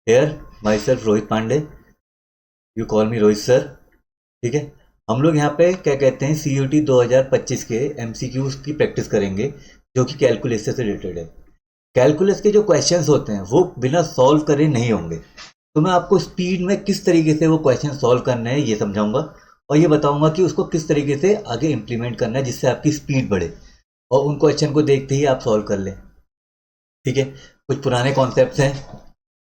Hair myself Rohit Pandey, you call me Rohit sir. ठीक है, हम लोग यहाँ पे क्या कहते हैं CUT 2025 के MCQs की प्रैक्टिस करेंगे जो कि कैलकुलस से रिलेटेड है। कैलकुलस के जो क्वेश्चंस होते हैं वो बिना सॉल्व करे नहीं होंगे, तो मैं आपको स्पीड में किस तरीके से वो क्वेश्चन सॉल्व करना है ये समझाऊंगा और ये बताऊंगा कि उसको किस तरीके से आगे इम्प्लीमेंट करना है जिससे आपकी स्पीड बढ़े और उन क्वेश्चन को देखते ही आप सॉल्व कर लें। ठीक है, कुछ पुराने कॉन्सेप्ट्स हैं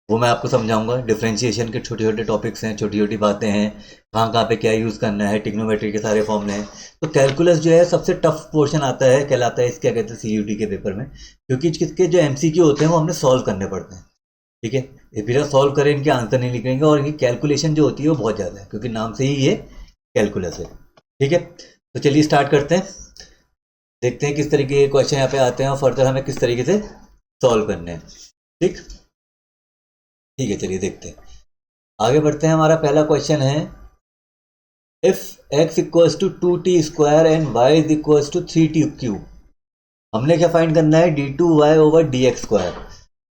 वो मैं आपको समझाऊंगा। डिफरेंशिएशन के छोटे छोटे टॉपिक्स हैं, छोटी छोटी बातें हैं, कहाँ कहाँ पे क्या यूज़ करना है, टिग्नोमेट्री के सारे फॉर्मूले हैं। तो कैलकुलस जो है सबसे टफ पोर्शन आता है, कहलाता है इस क्या कहते हैं CUT के पेपर में, क्योंकि इसके जो MCQ होते हैं वो हमने सॉल्व करने पड़ते हैं। ठीक है, ये बिना सॉल्व करे इनके आंसर नहीं निकलेंगे और इनकी कैलकुलेशन जो होती है वो बहुत ज़्यादा है क्योंकि नाम से ही ये कैलकुलस है। ठीक है, तो चलिए स्टार्ट करते हैं, देखते हैं किस तरीके के क्वेश्चन यहाँ पे आते हैं और फर्दर हमें किस तरीके से सॉल्व करने हैं। ठीक ठीक है, चलिए देखते हैं, आगे बढ़ते हैं। हमारा पहला क्वेश्चन है if x equals to 2t² and y is equals to 3t³। हमने क्या फाइंड करना है, d2y ओवर dx²।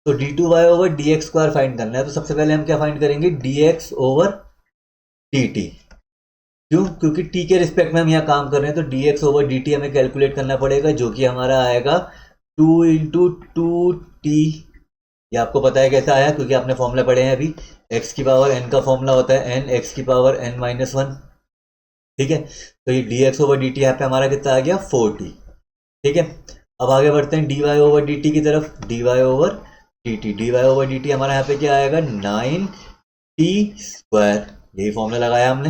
तो d2y ओवर dx² फाइंड करना है, तो सबसे पहले हम क्या फाइंड करेंगे, dx ओवर dt। क्यों, क्योंकि t के रिस्पेक्ट में हम यहाँ काम कर रहे हैं, तो dx ओवर dt हमें कैलकुलेट करना पड़ेगा जो कि हमारा आएगा 2 इंटू 2t। ये आपको पता है कैसा आया क्योंकि आपने फॉर्मूला पढ़े हैं अभी, x की पावर n का फॉर्मूला होता है n x की पावर n-1। ठीक है, तो ये dx ओवर dt यहाँ पे हमारा कितना आ गया, 4t। ठीक है, अब आगे बढ़ते हैं dy ओवर dt की तरफ। dy ओवर dt हमारा यहाँ पे क्या आएगा, 9t²। यही फॉर्मूला लगाया हमने।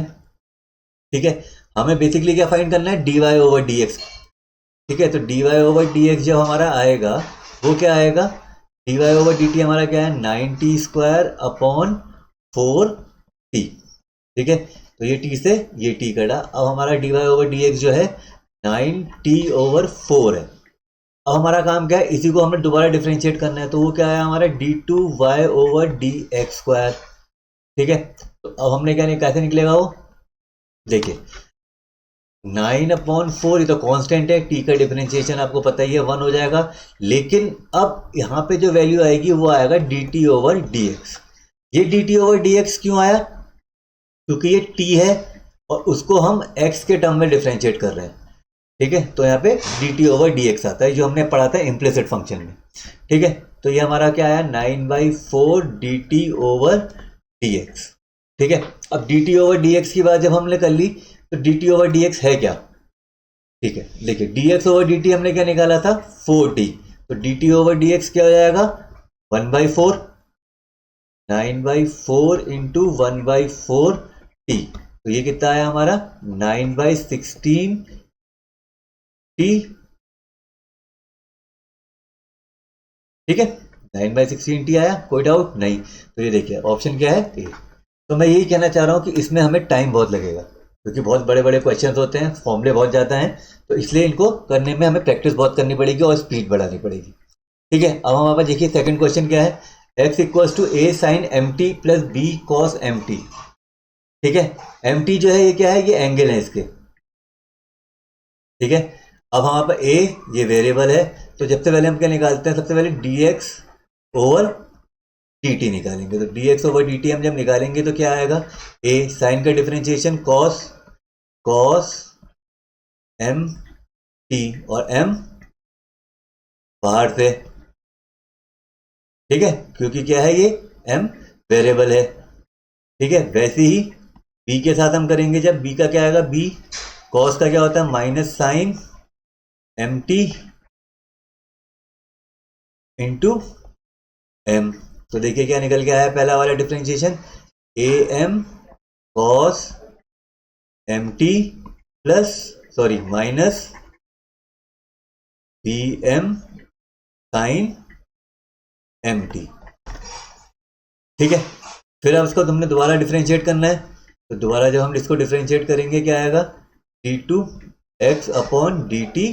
ठीक है, हमें बेसिकली क्या फाइंड करना है, dy ओवर dx। ठीक है, तो dy ओवर dx जब हमारा आएगा वो क्या आएगा, dy ओवर dt हमारा क्या है, 9t² अपॉन 4t। ठीक है, तो ये t से ये t कटा। अब हमारा dy ओवर dx जो है 9t ओवर 4 है। अब हमारा काम क्या है, इसी को हमें दोबारा डिफरेंशिएट करना है, तो वो क्या है हमारा d2y ओवर dx²। ठीक है, तो अब हमने क्या नहीं, कैसे निकलेगा वो, देखिए 9/4 ये तो कांस्टेंट है, t का डिफरेंशिएशन आपको पता ही है 1 हो जाएगा। लेकिन अब यहाँ पे जो वैल्यू आएगी वो आएगा dt ओवर dx। ये dt ओवर dx क्यों आया, क्योंकि ये t है और उसको हम x के टर्म में डिफरेंशिएट कर रहे हैं। ठीक है, तो यहाँ पे dt ओवर dx आता है जो हमने पढ़ा था इम्प्लिसिट फंक्शन में। ठीक है, तो ये हमारा क्या आया, 9/4 dt ओवर dx। ठीक है, अब dt ओवर dx की बात जब हमने कर ली तो dt ओवर dx है क्या। ठीक है, देखिए dx ओवर dt हमने क्या निकाला था, 4t। तो dt ओवर dx क्या हो जाएगा, 1/4, 9/4 इंटू 1/4t। तो ये कितना आया हमारा, 9/16t। ठीक है, 9/16t आया, कोई डाउट नहीं। तो ये देखिए ऑप्शन क्या है, ए। तो मैं यही कहना चाह रहा हूँ कि इसमें हमें टाइम बहुत लगेगा क्योंकि बहुत बड़े बड़े क्वेश्चंस होते हैं, फॉर्मूले बहुत ज़्यादा हैं, तो इसलिए इनको करने में हमें प्रैक्टिस बहुत करनी पड़ेगी और स्पीड बढ़ानी पड़ेगी। ठीक है, अब हमारे पास देखिए सेकंड क्वेश्चन क्या है, x equals to a sine mt plus b cos mt। ठीक है, mt जो है ये क्या है, ये एंगल है इसके। ठीक है, अब हमारे पास a ये वेरिएबल है, तो सबसे पहले हम क्या निकालते हैं, सबसे पहले dx ओवर dt निकालेंगे। तो dx ओवर dt हम जब निकालेंगे तो क्या आएगा, a साइन का डिफरेंशिएशन cos mt और m बाहर से। ठीक है, क्योंकि क्या है ये m वेरिएबल है। ठीक है, वैसे ही b के साथ हम करेंगे, जब b का क्या आएगा, b cos का क्या होता है, minus sine mt into m। तो देखिए क्या निकल के आया पहला वाला differentiation, am cos mt plus sorry minus bm sine mt। ठीक है, फिर अब इसको तुमने दोबारा डिफरेंशिएट करना है, तो दोबारा जब हम इसको डिफरेंशिएट करेंगे क्या आएगा, d2x अपॉन dt²।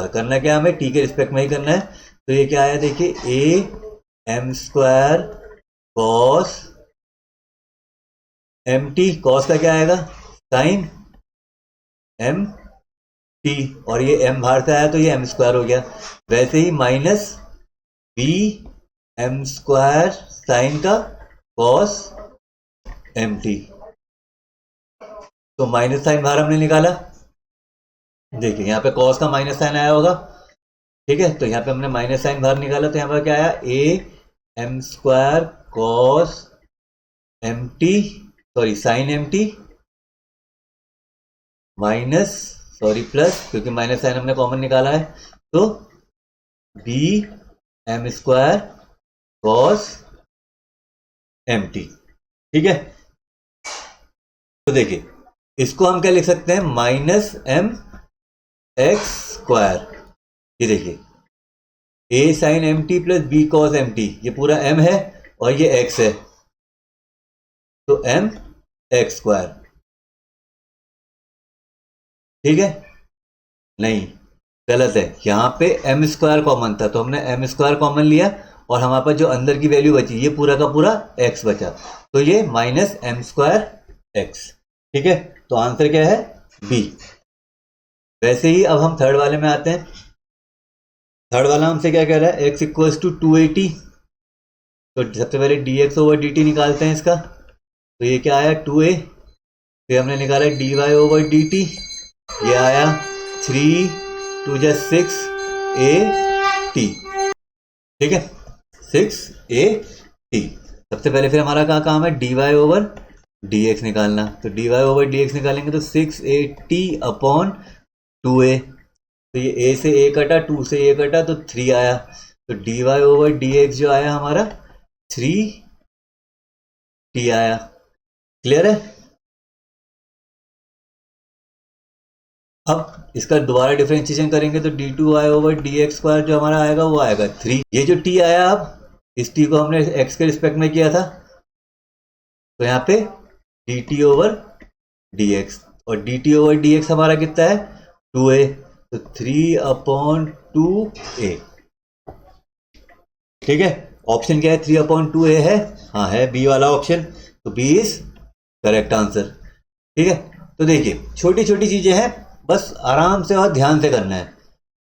करना क्या हमें, t के रिस्पेक्ट में ही करना है। तो ये क्या आया देखिए, am² cos mt, cos का क्या आएगा, साइन mt, और ये m बाहर से आया तो ये m² हो गया। वैसे ही माइनस bm² साइन का कॉस एम टी। तो माइनस साइन बाहर हमने निकाला, देखिए यहाँ पे कॉस का माइनस साइन आया होगा, ठीक है। तो यहाँ पे हमने माइनस साइन बाहर निकाला, तो यहाँ पर क्या आया, A M square cos M T, sorry sine M T minus, sorry plus, क्योंकि माइनस साइन हमने कॉमन निकाला है, तो B M square cos M T, ठीक है। तो देखिए इसको हम क्या लिख सकते हैं, माइनस एम एक्स स्क्वायर, ये देखिए a sine M t plus b cos M t, ये पूरा एम है और ये एक्स है, तो एम एक्स स्क्वायर, ठीक है। नहीं, गलत है, यहाँ पे एम स्क्वायर कॉमन था, तो हमने एम स्क्वायर कॉमन लिया और हमारे पास जो अंदर की वैल्यू बची ये पूरा का पूरा एक्स बचा, तो ये माइनस एम स्क्वायर एक्स, ठीक है। तो आंसर क्या है, बी। वैसे ही अब हम थर्ड वाले में आते हैं। थर्ड वाला हमसे क्या कह रहा है, x इक्वल्स टू 280, तो सबसे पहले dx ओवर dt निकालते हैं इसका, तो ये क्या आया 2a, फिर हमने निकाला dy ओवर dt, ये आया 3 2 6 a t, ठीक है, 6 a t। सबसे पहले फिर हमारा क्या काम है, dy ओवर dx निकालना, तो dy ओवर dx निकालेंगे तो 6 a t अपॉन 2a, तो ये a से a कटा, 2 से a कटा, तो 3 आया, तो dy ओवर dx जो आया हमारा 3t आया। क्लियर है। अब इसका दोबारा डिफरेंशिएशन करेंगे तो d2y ओवर dx स्क्वायर जो हमारा आएगा वो आएगा 3, ये जो t आया, अब इस t को हमने x के रिस्पेक्ट में किया था, तो यहाँ पे dt ओवर dx, और dt ओवर dx हमारा कितना है 2a, तो 3 अपॉन 2a, ठीक है। ऑप्शन क्या है, 3 अपॉन 2a है, हाँ है बी वाला ऑप्शन, तो बी इज करेक्ट आंसर, ठीक है। तो देखिए छोटी छोटी चीजें हैं, बस आराम से और ध्यान से करना है,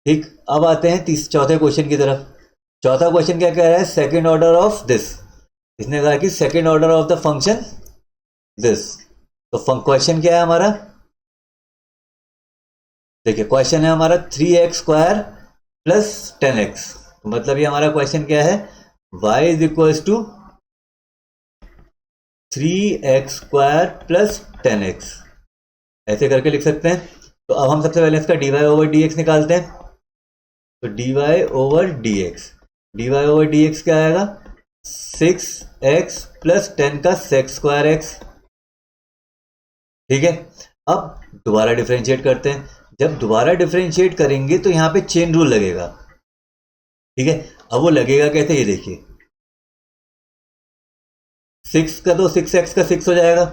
ठीक। अब आते हैं चौथे क्वेश्चन की तरफ। चौथा क्वेश्चन क्या कह रहा है, सेकेंड ऑर्डर ऑफ दिस, इसने कहा कि second order of the function this, तो क्वेश्चन क्या है हमारा, देखिए क्वेश्चन है हमारा 3x स्क्वायर प्लस 10x, तो मतलब ये हमारा क्वेश्चन क्या है, y is equal to 3x square plus 10x, ऐसे करके लिख सकते हैं। तो अब हम सबसे पहले इसका dy ओवर dx निकालते हैं, तो dy ओवर dx क्या आएगा, 6x प्लस 10 का सेक स्क्वायर x, ठीक है। अब दोबारा डिफरेंशिएट करते हैं, जब दोबारा डिफरेंशिएट करेंगे तो यहाँ पे चेन रूल लगेगा, ठीक है। अब वो लगेगा कैसे, ये देखिए 6 का तो 6x का 6 हो जाएगा।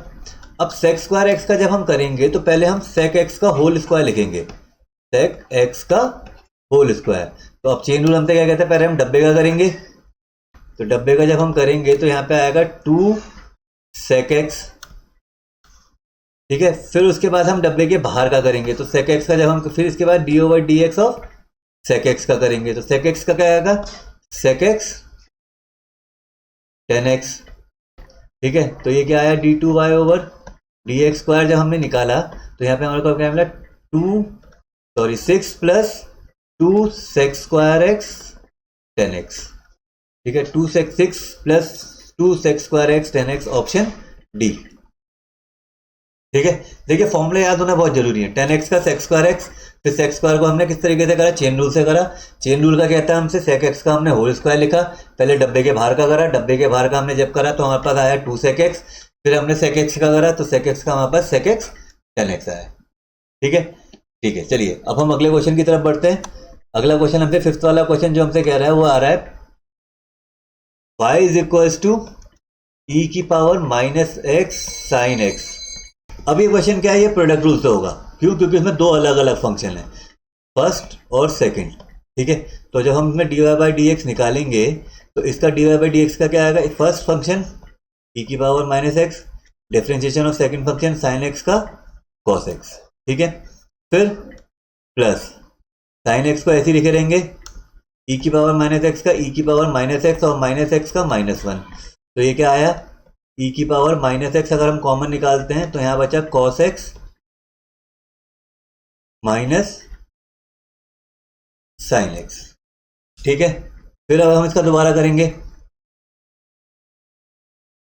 अब सेक स्क्वायर x का जब हम करेंगे तो पहले हम सेक x का होल स्क्वायर लिखेंगे, सेक x का होल स्क्वायर। तो अब चेन रूल हमसे क्या कहते हैं, पहले हम डब्बे का करेंगे, तो डब्बे का जब हम करेंगे तो यहाँ पे आएगा 2 सेक x, ठीक है। फिर उसके बाद हम डब्बे के बाहर का करेंगे, तो सेक एक्स का जब हम, फिर इसके बाद D over D X of sec X का करेंगे, तो सेक एक्स का क्या आएगा, सेक एक्स 10x, ठीक है। तो ये क्या आया, d2y over D x square जब हमने निकाला तो यहाँ पे हमारे को क्या मिला, 6 plus 2 sec square X 10x, ठीक है। 2 sec 6 plus 2 sec square X 10x, option D, ठीक है। देखिए फॉर्मूला याद होना बहुत जरूरी है, 10x का सेक स्क्वायर एक्स, फिर सेक स्क्वायर को हमने किस तरीके से करा, चेन रूल से करा। चेन रूल का कहता है हमसे सेक एक्स का हमने होल स्क्वायर लिखा, पहले डब्बे के बाहर का करा, डब्बे के बाहर का हमने जब करा तो हमारे पास आया 2 सेक एक्स, फिर हमने सेक एक्स का करा तो सेक एक्स का हमारे पास सेक एक्स 10x आया, ठीक है। ठीक है, चलिए अब हम अगले क्वेश्चन की तरफ बढ़ते हैं। अगला क्वेश्चन हमसे फिफ्थ वाला क्वेश्चन जो हमसे कह रहा है वो आ रहा है y इज इक्वल्स टू ई की power minus x sine x. अब ये क्वेश्चन क्या है, ये प्रोडक्ट रूल से होगा, क्यों, क्योंकि इसमें दो अलग अलग फंक्शन है, फर्स्ट और सेकंड, ठीक है। तो जब हम इसमें dy बाई डी एक्स निकालेंगे तो इसका dy बाई डी एक्स का क्या आएगा, फर्स्ट फंक्शन ई की power minus x, differentiation of second function sine x का कॉस एक्स, ठीक है। फिर प्लस साइन एक्स को ऐसे लिखे रहेंगे, ई की पावर माइनस एक्स का ई की पावर माइनस एक्स और माइनस एक्स का -1, तो ये क्या आया ई की पावर माइनस एक्स अगर हम कॉमन निकालते हैं तो यहां बचा cos x minus sine x. ठीक है, फिर अब हम इसका दोबारा करेंगे।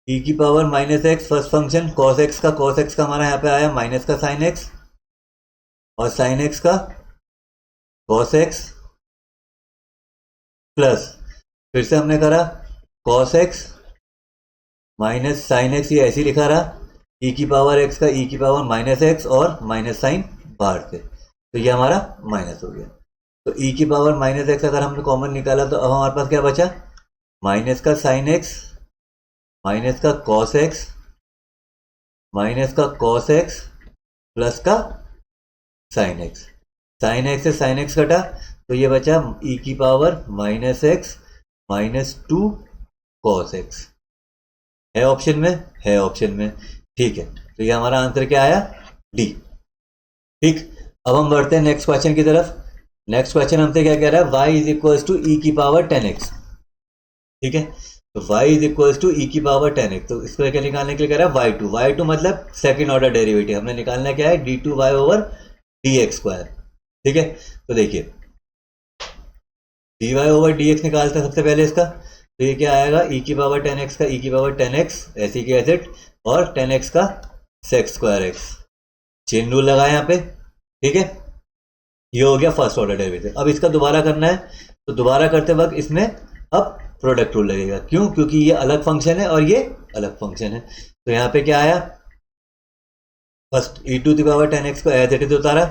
ई की power minus x first function cos x का हमारा यहाँ पे आया माइनस का साइन एक्स और साइन एक्स का कॉस एक्स प्लस फिर से हमने करा cos x minus sine x, ये ऐसे ही लिखा रहा ई की पावर एक्स का ई की पावर माइनस एक्स और माइनस साइन बाहर से, तो ये हमारा माइनस हो गया। तो ई की पावर माइनस एक्स अगर हमने कॉमन निकाला तो अब हमारे पास क्या बचा माइनस का साइन एक्स माइनस का कॉस एक्स माइनस का कॉस एक्स प्लस का साइन एक्स। साइन एक्स से साइन एक्स कटा तो ये बचा ई की power minus x minus two cos x. है ऑप्शन में, है ऑप्शन में। ठीक है, तो ये हमारा आंसर क्या आया डी। ठीक, अब हम बढ़ते हैं नेक्स्ट क्वेश्चन की तरफ। नेक्स्ट क्वेश्चन हमसे क्या कह रहा है y इज इक्वल टू ई की पावर 10x। ठीक है, तो y इज इक्वल टू ई की पावर 10x, तो इसको क्या निकालने के लिए कह रहा है y2 मतलब सेकंड ऑर्डर डेरिवेटिव हमने निकालना क्या है d2y ओवर dx स्क्वायर। ठीक है, तो देखिए dy ओवर dx निकालते हैं सबसे पहले इसका, तो ये क्या आएगा ई की पावर 10x का ई की पावर 10x ऐसे की एसेट और 10x का sex square x, chain rule लगा यहाँ पे। ठीक है, ये हो गया फर्स्ट ऑर्डर डेरिवेटिव। अब इसका दोबारा करना है, तो दोबारा करते वक्त इसमें अब प्रोडक्ट रूल लगेगा। क्यों? क्योंकि ये अलग फंक्शन है और ये अलग फंक्शन है। तो यहाँ पे क्या आया first E to the power 10x को एज इट इज उतारा,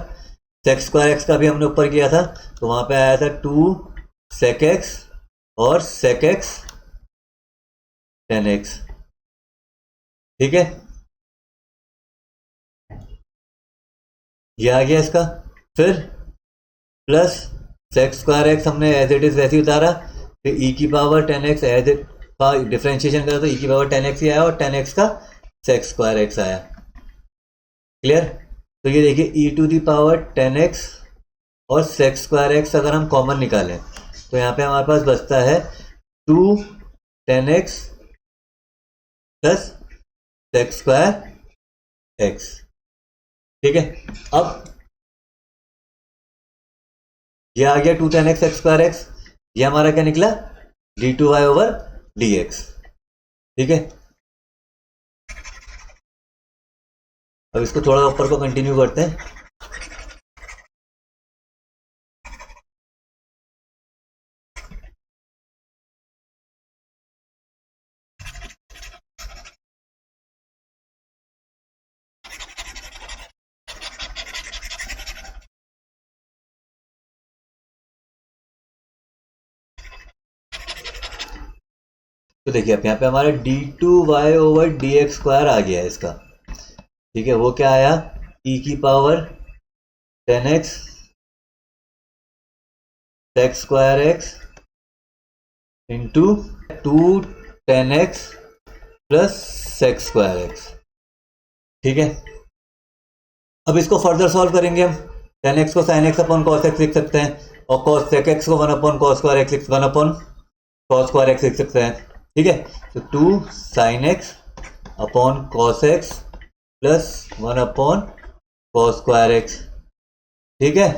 सेक्स स्क्वायर एक्स का भी हमने ऊपर किया था, तो वहां पे आया था 2 sec x और sec x 10x। ठीक है, ये आ गया इसका। फिर प्लस सेक्स स्क्वायर एक्स हमने एज इट इज वैसे ही उतारा, फिर ई की पावर 10x एज इट का डिफ्रेंशिएशन करा तो ई की पावर 10x ही आया और 10x का सेक्स स्क्वायर एक्स आया। क्लियर? तो ये देखिए ई टू दी पावर 10x और सेक्स स्क्वायर एक्स अगर हम कॉमन निकालें तो यहाँ पे हमारे पास बचता है 2 10x plus sex square x. ठीक है, अब ये आ गया 2 10x एक्स स्क्वायर एक्स, ये हमारा क्या निकला d2y ओवर dx। ठीक है, अब इसको थोड़ा ऊपर को कंटिन्यू करते हैं। तो देखिए अब यहाँ पे हमारा d2y ओवर dx स्क्वायर आ गया है इसका। ठीक है, वो क्या आया e की power 10x sex square x into 2 10x plus sex square x. ठीक है, अब इसको फर्दर सॉल्व करेंगे हम। 10x को sine x upon cos x लिख सकते हैं और कॉस सेक एक्स को 1 upon cos square x 1 upon cos square x लिख सकते हैं। ठीक है, तो 2 sine x upon cos x plus 1 upon cos square x. ठीक है,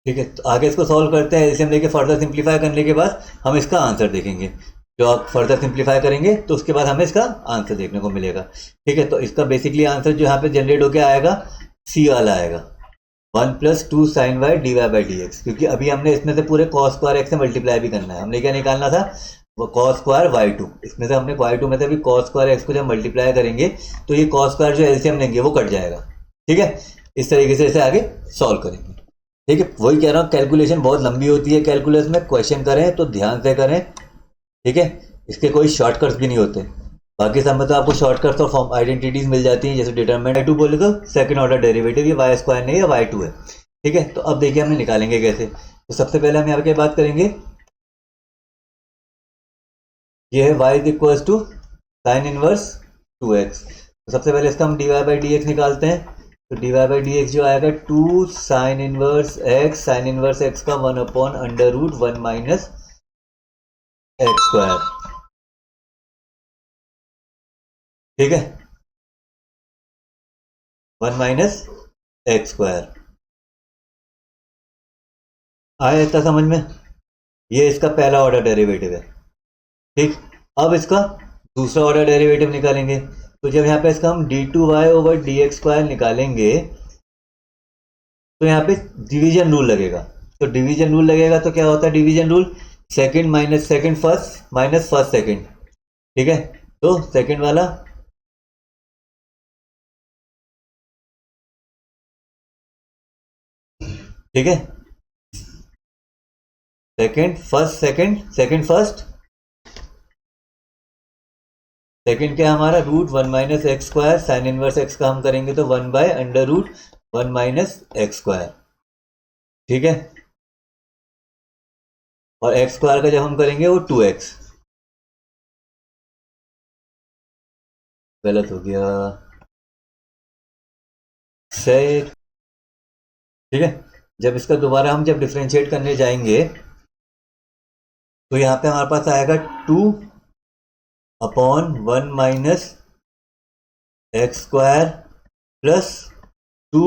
ठीक है, तो आगे इसको सॉल्व करते हैं। इसे हम लेके फर्दर सिंप्लीफाई करने के बाद हम इसका आंसर देखेंगे। जो आप फर्दर सिंप्लीफाई करेंगे तो उसके बाद हमें इसका आंसर देखने को मिलेगा। ठीक है, तो इसका बेसिकली आंसर जो यहाँ पे जनरेट होकर आएगा सी वाला आएगा 1 plus 2 sine Y D Y by D X, क्योंकि अभी हमने इसमें से पूरे कॉस स्क्वायर एक्स से मल्टीप्लाई भी करना है। हमने क्या निकालना था वो कॉस स्क्वायर y2, इसमें से हमने y2 में से भी कॉस स्क्वायर एक्स को जब मल्टीप्लाई करेंगे तो ये कॉस स्क्वायर जो एलसीएम लेंगे वो कट जाएगा। ठीक है, इस तरीके से इसे आगे सॉल्व करेंगे। ठीक है, वही कह रहा हूँ कैलकुलेशन बहुत लंबी होती है। कैलकुलस में क्वेश्चन करें तो ध्यान से करें। ठीक है, इसके कोई शॉर्टकट्स भी नहीं होते। बाकी सब में तो आपको शॉर्टकट्स और फॉर्म आइडेंटिटीज मिल जाती हैं, जैसे डिटरमिनेंट y2 बोले तो सेकंड ऑर्डर डेरिवेटिव ये y स्क्वायर नहीं है y2 है। ठीक है, तो अब देखिए हमने निकालेंगे कैसे। तो सबसे पहले हम यहाँ पे बात करेंगे, ये है y is equal to sine inverse 2x। तो सबसे पहले इसका हम dy बाई डी एक्स निकालते हैं। तो D Y by D X जो आएगा 2 साइन इनवर्स एक्स का 1/√1 माइनस एक्स स्क्वायर। ठीक है, 1 माइनस एक्स स्क्वायर। आया इतना समझ में? ये इसका पहला ऑर्डर डेरिवेटिव है। ठीक, अब इसका दूसरा ऑर्डर डेरिवेटिव निकालेंगे। तो जब यहाँ पे इसका हम d2y/dx² निकालेंगे तो यहाँ पे डिवीजन रूल लगेगा। तो डिवीजन रूल लगेगा तो क्या होता है division rule? Second minus second first minus first second. ठीक है, तो सेकंड वाला ठीक है, second first second second first second क्या हमारा √1 minus x square. Sine inverse x का हम करेंगे तो 1/√1 माइनस एक्स स्क्वायर। ठीक है, और एक्स स्क्वायर का जब हम करेंगे वो 2x। गलत हो गया से। ठीक है, जब इसका दोबारा हम जब डिफ्रेंशिएट करने जाएंगे तो यहाँ पे हमारे पास आएगा 2/1 minus x square plus 2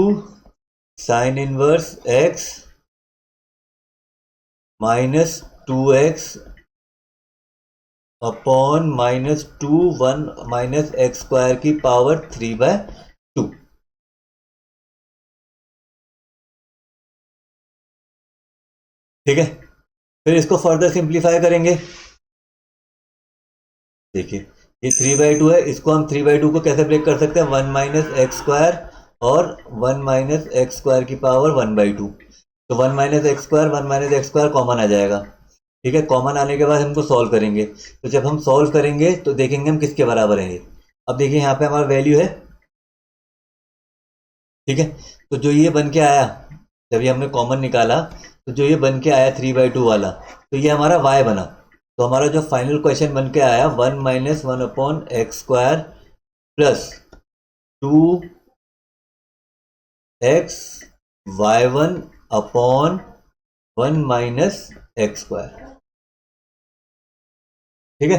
sine inverse x minus 2x upon minus 1 minus x square की पावर 3/2। ठीक है, फिर इसको फर्दर सिंप्लीफाई करेंगे। देखिए ये 3/2 है, इसको हम 3/2 को कैसे ब्रेक कर सकते हैं? 1 माइनस एक्स स्क्वायर और 1 माइनस एक्स स्क्वायर की पावर 1/2। तो 1 minus x square 1 minus x square common आ जाएगा। ठीक है, कॉमन आने के बाद हमको सॉल्व करेंगे। तो जब हम सॉल्व करेंगे तो देखेंगे हम किसके बराबर है ये। अब देखिए यहाँ पे हमारा वैल्यू है। ठीक है, तो जो ये बन के आया जब ये हमने कॉमन निकाला तो जो ये बन के आया 3/2 वाला, तो ये हमारा y बना। तो हमारा जो फाइनल क्वेश्चन बन के आया 1 minus 1 upon x square plus 2x y1 upon 1 minus x square. ठीक है,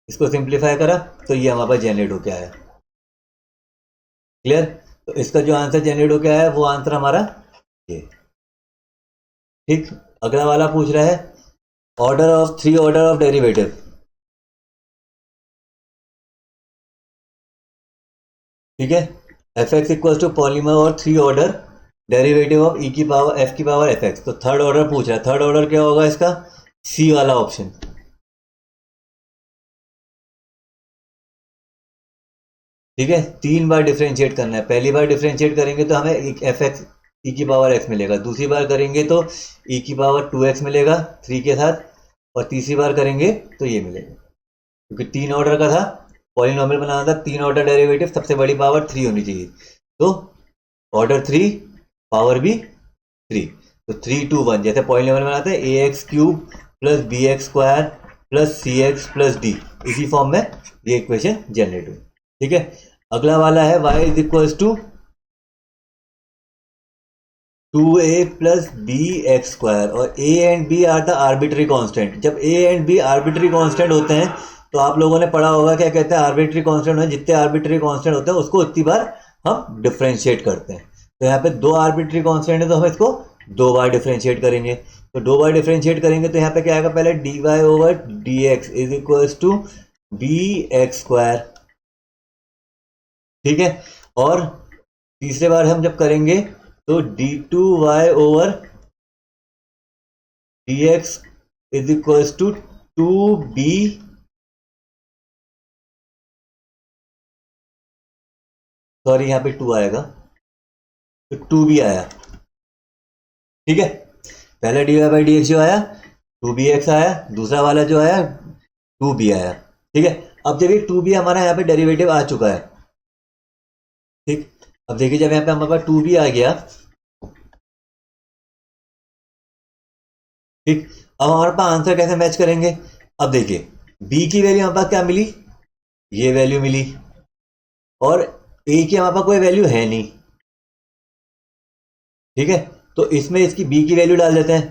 इसको सिंप्लीफाई करा तो ये हमारे पास जनरेट होके आया। क्लियर? तो इसका जो आंसर जनरेट होके आया वो आंसर हमारा ये। ठीक, अगला वाला पूछ रहा है थ्री ऑर्डर ऑफ डेरिवेटिव। ठीक है, F X equal to polymer और 3 ऑर्डर डेरिवेटिव ऑफ e की पावर f की पावर एफ एक्स। तो थर्ड ऑर्डर पूछ रहा है। थर्ड ऑर्डर क्या होगा इसका? सी वाला ऑप्शन। ठीक है, 3 बार डिफ्रेंशिएट करना है। पहली बार डिफ्रेंशिएट करेंगे तो हमें एक एफ एक्स ई की पावर एक्स मिलेगा। दूसरी बार करेंगे तो e की पावर 2x मिलेगा 3 के साथ। और तीसरी बार करेंगे तो ये मिलेगा, क्योंकि 3 ऑर्डर का था, पॉलिनोमियल बनाना था। 3 ऑर्डर डेरिवेटिव, सबसे बड़ी पावर 3 होनी चाहिए। तो ऑर्डर 3 पावर भी 3। तो 3 2 1 जैसे पॉलिनोमियल बनाते हैं ax³ plus bx² plus cx plus d, इसी फॉर्म में ये इक्वेशन जनरेट हुई। ठीक है, अगला वाला है y is equal to 2a plus bx² और a and b are the arbitrary constant. जब a and b arbitrary constant होते हैं तो आप लोगों ने पढ़ा होगा क्या कहते हैं? आर्बिट्री कांस्टेंट है, जितने आर्बिट्री कांस्टेंट होते हैं उसको उतनी बार हम डिफ्रेंशिएट करते हैं। तो यहाँ पे 2 आर्बिट्री कांस्टेंट है तो हम इसको 2 बार डिफ्रेंशिएट करेंगे। तो 2 बार डिफ्रेंशिएट करेंगे तो यहाँ पे क्या आएगा? पहले dy/dx is equal to bx²। ठीक है, और तीसरे बार हम जब करेंगे तो d2y/dx is equal to 2b, sorry यहाँ पे 2 आएगा तो 2b आया। ठीक है, पहले dy/dx जो आया 2bx आया, दूसरा वाला जो आया 2b आया। ठीक है, अब जब ये 2b हमारा यहाँ पे डेरिवेटिव आ चुका है। ठीक, अब देखिए जब यहाँ पे हमारे पास 2b आ गया, ठीक, अब हमारे पास आंसर कैसे मैच करेंगे? अब देखिए b की वैल्यू हमारे पास क्या मिली? ये वैल्यू मिली, और a की हमारे पास कोई वैल्यू है नहीं। ठीक है, तो इसमें इसकी b की वैल्यू डाल देते हैं।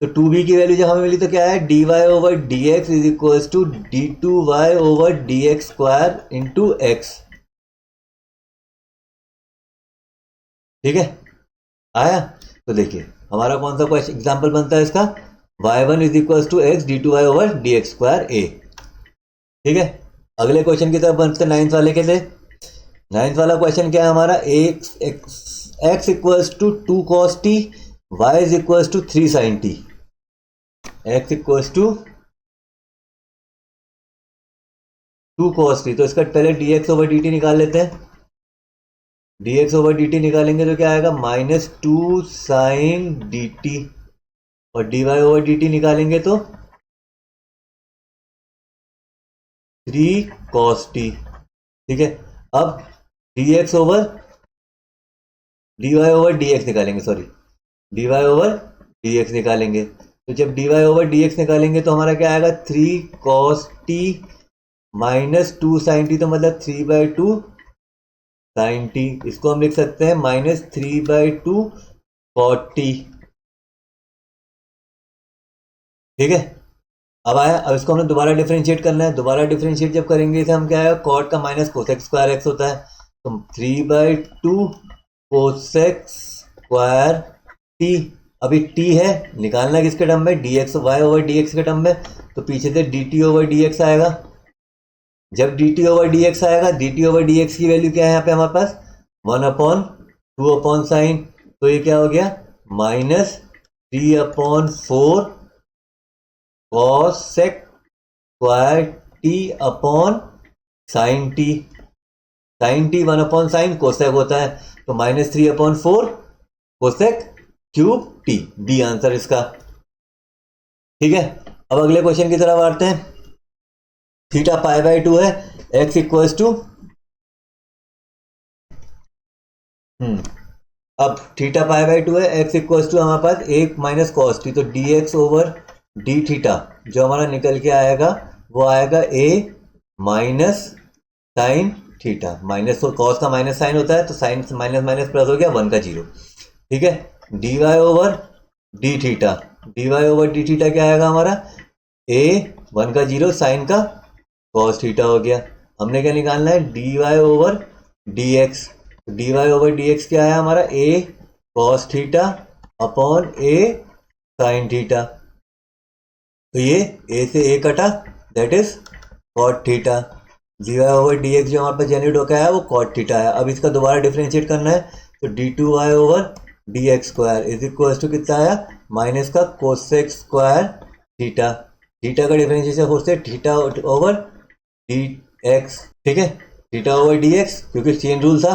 तो 2b की वैल्यू जब हमें मिली तो क्या है, dy over D X is equal to d2y over D x square into X. ठीक है, आया। तो देखिए हमारा कौन सा क्वेश्चन एग्जाम्पल बनता है इसका, y1 is equal to x d two Y over D x square a. ठीक है, अगले क्वेश्चन की तरफ बनते हैं नाइन्थ वाले के लिए। नाइन्थ वाला क्वेश्चन क्या है हमारा, X equals to 2 cos t, Y is equals to 3 sin t। X equals to 2 cos t, तो इसका पहले dx ओवर dt निकाल लेते हैं। dx ओवर dt निकालेंगे तो क्या आएगा, -2 sin dt, और dy ओवर dt निकालेंगे तो 3 cos t। ठीक है, अब dx over dy over dx निकालेंगे, सॉरी dy ओवर dx निकालेंगे। तो जब dy ओवर dx निकालेंगे तो हमारा क्या आएगा, 3 cos t -2 sin t, तो मतलब 3/2 sin t। इसको हम लिख सकते हैं -3/2 cot t। ठीक है, अब आया, अब इसको हमें दोबारा डिफरेंशिएट करना है। दोबारा डिफरेंशिएट जब करेंगे इसे हम क्या आएगा, कॉट का माइनस कोसेक स्क्वायर एक्स होता है, तो 3/2 कोसेक स्क्वायर टी। अभी टी है, निकालना किसके टर्म में, d x y over D x के टर्म में, तो पीछे से d t over D x आएगा। जब d t over D x आएगा, d t over D x की वैल्यू क्या है यहाँ पे हमारे पास, 1/2 साइन, तो ये क्या हो गया, -3/4 cosec square T upon sine T. Sine T 1/sin cosec होता है, तो -3/4 cosec cube T, B answer इसका। ठीक है, अब अगले क्वेश्चन की तरफ आते हैं। थीटा π/2 है, x इक्वल्स टू, अब थीटा π/2 है, x इक्वल्स टू हमारे पास 1 माइनस कॉस टी, तो dx ओवर डी थीटा जो हमारा निकल के आएगा वो आएगा a minus sine theta. Minus, तो कॉस का माइनस साइन होता है, तो साइन माइनस माइनस प्लस हो गया, 1 का 0। ठीक है, dy over D theta, dy over D theta क्या आएगा हमारा, a 1 का 0 साइन का कॉस थीटा हो गया। हमने क्या निकालना है, dy over dx, dy over dx क्या है हमारा, a cos theta upon a sine theta. तो ये a से a कटा, that is cot theta. dy over dx जो हमारे पास जनरेट होकर आया वो कॉट थीटा है। अब इसका दोबारा डिफरेंशिएट करना है, तो d2y over dx square is equal to कितना आया, माइनस का कोसेक स्क्वायर थीटा। थीटा का डिफरेंशिएशन हो से थीटा ओवर dx। ठीक है, थीटा ओवर dx, क्योंकि चेन रूल था,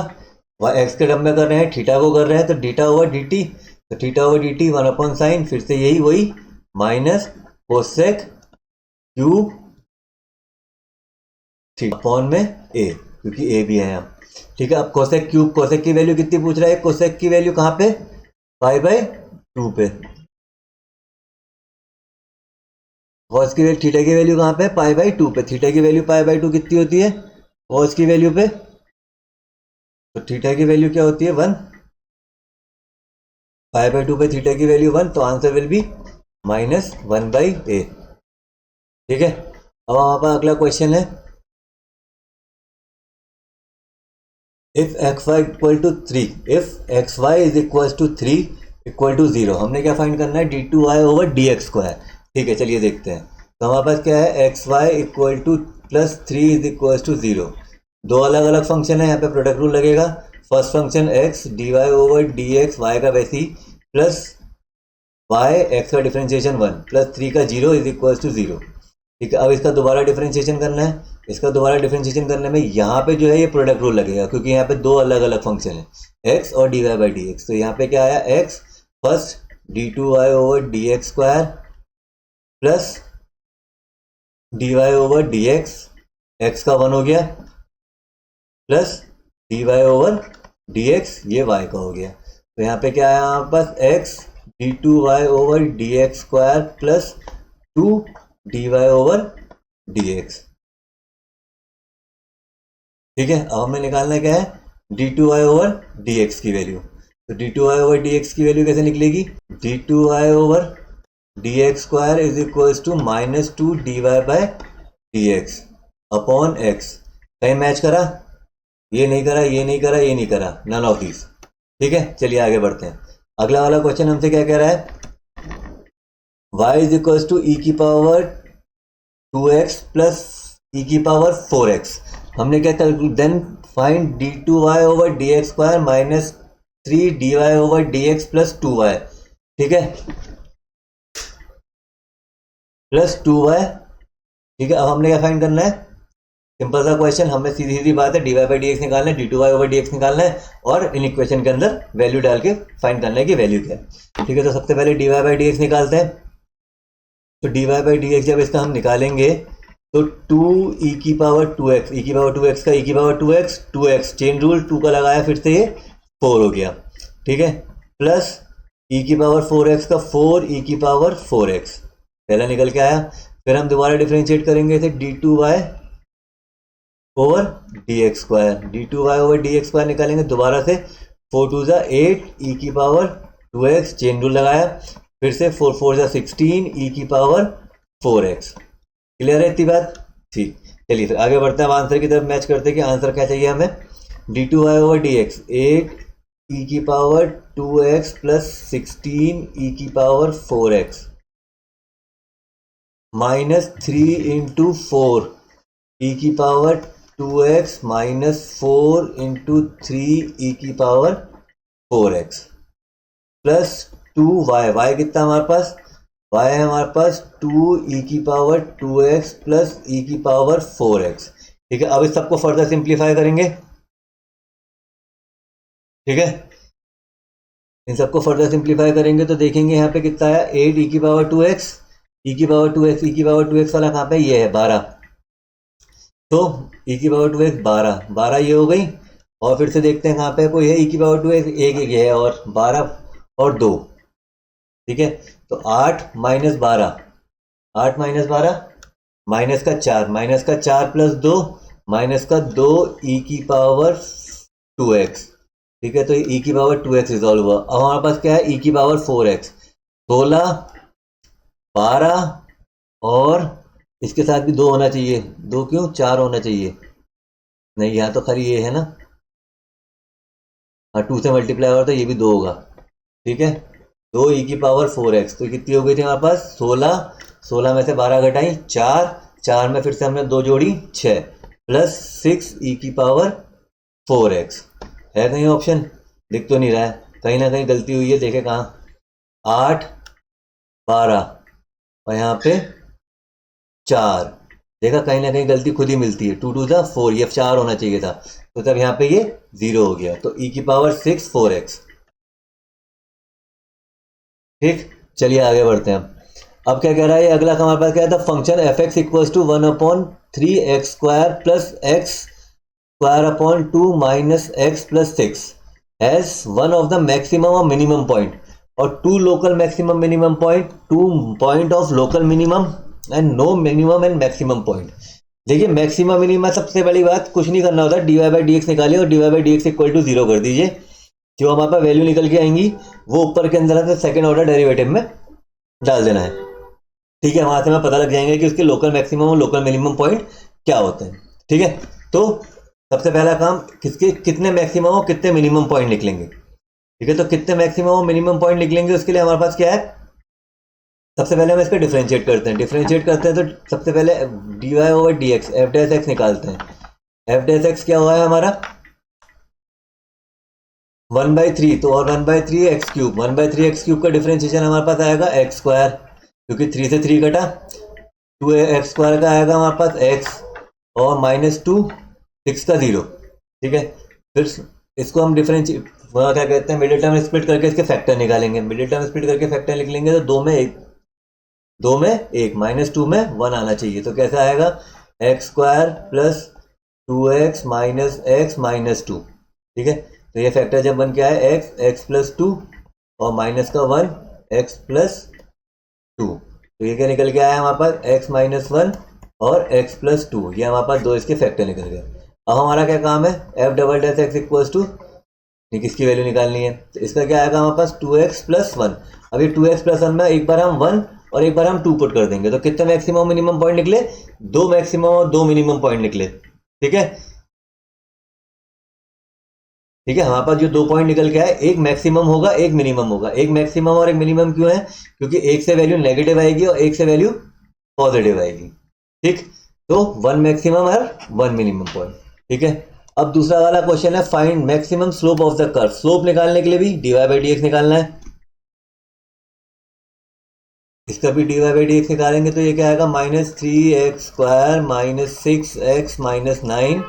वह एक्स के टर्म में कर रहे हैं, थीटा को कर रहे हैं, तो थीटा ओवर dt, तो थीटा ओवर dt 1/sin, फिर से यही वही minus cosec cube theta upon में a, क्योंकि a भी है यहाँ। ठीक है, अब कोसेक क्यूब, कोसेक की वैल्यू कितनी पूछ रहा है, कोसेक की वैल्यू कहाँ पे, π/2 पे। कॉस की वैल्यू, थीटा की वैल्यू कहाँ पे, π/2 पे। थीटा की वैल्यू π/2 कितनी होती है कॉस की वैल्यू पे, तो थीटा की वैल्यू क्या होती है, 1। π/2 पे थीटा की वैल्यू 1, तो आंसर विल बी -1/a। ठीक है, अब हमारा अगला क्वेश्चन है, if xy equal to 3, if xy is equal to 3 equal to 0, हमने क्या फाइंड करना है, d2y ओवर dx स्क्वायर। ठीक है, चलिए देखते हैं। तो हमारे पास क्या है, xy equal to +3 is equal to 0। दो अलग अलग फंक्शन है, यहाँ पे प्रोडक्ट रूल लगेगा। First function x dy over dx, y का वैसे ही, प्लस y x का डिफरेंशिएशन 1 प्लस 3 का 0 इज इक्वल टू 0। ठीक है, अब इसका दोबारा डिफरेंशिएशन करना है। इसका दोबारा डिफरेंशिएशन करने में यहाँ पे जो है ये प्रोडक्ट रूल लगेगा, क्योंकि यहाँ पे दो अलग अलग फंक्शन है, x और dy/dx। तो यहाँ पे क्या आया, x first d2y over dx square plus dy over dx, x का 1 हो गया, प्लस dy ओवर dx, ये y का हो गया। तो यहाँ पे क्या आया हमारे पास, x d2y over dx square plus 2 dy over dx। ठीक है, अब हमें निकालना क्या है, d2y ओवर dx की वैल्यू। तो D two Y over D x की वैल्यू कैसे निकलेगी, D two Y over D x square is equal to minus two D Y by D X upon X. कहीं मैच करा, ये नहीं करा, ये नहीं करा, ये नहीं करा, नन ऑफ दीज। ठीक है, चलिए आगे बढ़ते हैं। अगला वाला क्वेश्चन हमसे क्या कह रहा है, y इज इक्वल टू ई की पावर 2x प्लस ई की पावर 4x। हमने क्या calculate, then find D two Y over D x square minus 3 D Y over D X plus 2y। ठीक है, प्लस 2y। ठीक है, अब हमने क्या फाइंड करना है, सिंपल सा क्वेश्चन, हमें सीधी सीधी बात है, D Y by D X निकालना है, D two Y over D X निकालना है और इन इक्वेशन के अंदर वैल्यू डाल के फाइंड करना है कि वैल्यू क्या है। ठीक है, तो सबसे पहले D Y by D X निकालते हैं। तो D Y by D X जब इसका हम निकालेंगे तो 2 ई की पावर 2x, ई की पावर 2x का ई की power 2x, 2x chain rule 2 का लगाया, फिर से ये 4 हो गया। ठीक है, प्लस ई की पावर 4x का 4 ई की पावर 4x पहला निकल के आया। फिर हम दोबारा डिफ्रेंशिएट करेंगे इसे D two Y over D x square, D two Y over D x square निकालेंगे दोबारा से, 4 टू ज़ा 8 ई की पावर 2x चेन रूल लगाया, फिर से 4 4 ज़ा 16 ई की पावर 4x। क्लियर है इतनी बात, ठीक। चलिए फिर आगे बढ़ते हैं, अब आंसर की तरफ मैच करते हैं कि आंसर क्या चाहिए हमें। D two Y over D X 8 E की पावर 2x प्लस 16 ई की पावर 4x माइनस 3 इंटू 4 ई की पावर 2x माइनस 4 इंटू 3 ई की power 4x plus 2y। y कितना हमारे पास, y है हमारे पास 2 ई की पावर 2x प्लस ई की पावर 4x। ठीक है, अब इस सबको फर्दर सिंप्लीफाई करेंगे। ठीक है, इन सबको फर्दर सिंप्लीफाई करेंगे तो देखेंगे यहाँ पे कितना है, 8 ई की पावर 2x, ई की पावर 2x, ई की पावर 2x वाला कहाँ पे, ये है 12। तो ई की पावर 2x 12, 12 ये हो गई। और फिर से देखते हैं कहाँ पे कोई है, ई की पावर 2x एक एक है और 12 और 2। ठीक है, तो 8 माइनस 12, 8 माइनस 12 माइनस का 4, माइनस का 4 प्लस 2 माइनस का 2 ई की पावर 2x। ठीक है, तो ई की पावर 2x रिजॉल्व हुआ। अब हमारे पास क्या है, ई की पावर 4x, 16 12 और इसके साथ भी 2 होना चाहिए, 2 क्यों, 4 होना चाहिए, नहीं यहाँ तो खाली ये है ना, हाँ 2 से मल्टीप्लाई और तो ये भी 2 होगा। ठीक है, 2 ई की पावर 4x, तो कितनी हो गई थी हमारे पास 16, 16 में से 12 घटाई 4, 4 में फिर से हमने 2 जोड़ी 6 प्लस 6 ई की पावर 4x। है कहीं ऑप्शन, दिख तो नहीं रहा है, कहीं ना कहीं गलती हुई है, देखे कहाँ, 8 12 और यहाँ पे 4, देखा कहीं ना कहीं गलती खुद ही मिलती है, 2 टू ज़ा 4, ये 4 होना चाहिए था, तो तब यहाँ पे ये 0 हो गया, तो ई की पावर 6 4x। ठीक, चलिए आगे बढ़ते हैं। अब क्या कह रहा है, अगला हमारे पास क्या था, function f x equals to 1/3 x square plus x square upon 2 minus x plus 6 as one of the maximum और मिनिमम पॉइंट, और 2 local maximum minimum point, 2 point of local minimum and no minimum and maximum point. देखिए maximum minimum, सबसे बड़ी बात कुछ नहीं करना होता, d Y by D x निकालिए और d Y by D x equal to 0 कर दीजिए, जो हमारे पास वैल्यू निकल के आएंगी वो ऊपर के अंदर से सेकंड ऑर्डर डेरिवेटिव में डाल देना है। ठीक है, वहां से हमें पता लग जाएंगे कि उसके लोकल मैक्सिमम और लोकल मिनिमम पॉइंट क्या होते हैं। ठीक है, तो सबसे पहला काम, किसके कितने मैक्सिमम और कितने मिनिमम पॉइंट निकलेंगे। ठीक है, तो कितने मैक्सिमम और मिनिमम पॉइंट निकलेंगे उसके लिए हमारे पास क्या है, सबसे पहले हम इसका डिफरेंशिएट करते हैं। डिफरेंशिएट करते हैं तो सबसे पहले D Y over D x, f dash x निकालते हैं। एफ डैश एक्स क्या हुआ है हमारा 1/3, तो और 1/3 एक्स क्यूब, 1/3 एक्स क्यूब का डिफरेंशिएशन हमारे पास आएगा एक्स स्क्वायर, क्योंकि 3 से 3 कटा, 2 एक्स स्क्वायर का आएगा हमारे पास एक्स और -2 6 का 0। ठीक है, फिर इसको हम डिफरेंशिएट क्या कहते हैं, मिडिल टर्म स्प्लिट करके इसके फैक्टर निकालेंगे। मिडिल टर्म स्प्लिट करके फैक्टर निकलेंगे तो 2 में 1 -2 में 1 आना चाहिए, तो कैसा आएगा x square plus 2x minus x minus 2। ठीक है, तो ये फैक्टर जब बन के आए एक्स प्लस 2 और माइनस का 1 एक्स प्लस 2, तो ये क्या निकल के आया हमारे पास x माइनस 1 और x प्लस 2, ये हमारे पास 2 इसके फैक्टर निकल गए। अब हमारा क्या काम है, f double dash x equals to किसकी वैल्यू निकालनी है, तो इसका क्या आएगा हमारे पास 2x प्लस 1। अब ये 2x प्लस 1 में एक बार हम 1 और एक बार हम 2 पुट कर देंगे, तो कितने मैक्सिमम मिनिमम पॉइंट निकले, 2 मैक्सिमम और 2 मिनिमम पॉइंट निकले। ठीक है, ठीक है, हमारे पास जो 2 पॉइंट निकल के आए, एक मैक्सिमम होगा एक मिनिमम होगा। एक मैक्सिमम और एक मिनिमम क्यों है, क्योंकि एक से वैल्यू नेगेटिव आएगी और एक से वैल्यू पॉजिटिव आएगी। ठीक, तो 1 मैक्सिमम और 1 मिनिमम पॉइंट। ठीक है, अब दूसरा वाला क्वेश्चन है find maximum slope of the curve. Slope निकालने के लिए भी dy बाई डी एक्स निकालना है। इसका भी dy बाई डी एक्स निकालेंगे तो ये क्या आएगा, -3x² -6x -9।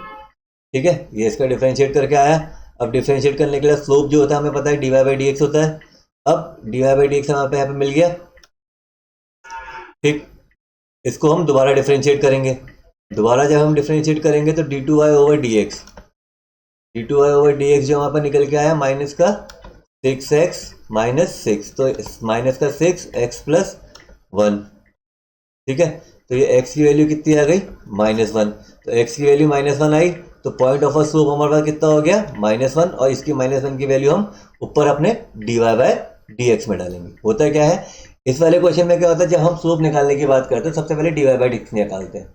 ठीक है, ये इसका डिफरेंशिएट करके आया। अब डिफरेंशिएट करने के लिए स्लोप जो होता है हमें पता है dy बाई डी एक्स होता है। अब dy बाई डी एक्स हमारे पे यहाँ पे मिल गया। ठीक, इसको हम दोबारा डिफरेंशिएट करेंगे। दोबारा जब हम डिफरेंशिएट करेंगे तो d2y ओवर डी एक्स जो वहाँ पर निकल के आया माइनस का 6x -6, तो माइनस का 6x प्लस 1। ठीक है, तो ये x की वैल्यू कितनी आ गई, -1। तो x की वैल्यू -1 आई, तो पॉइंट ऑफ स्लोप हमारे पास कितना हो गया, -1, और इसकी -1 की वैल्यू हम ऊपर अपने dy बाय डी एक्स में डालेंगे। होता क्या है इस वाले क्वेश्चन में, क्या होता है जब हम स्लोप निकालने की बात करते हैं सबसे पहले dy बाई डी एक्स निकालते हैं।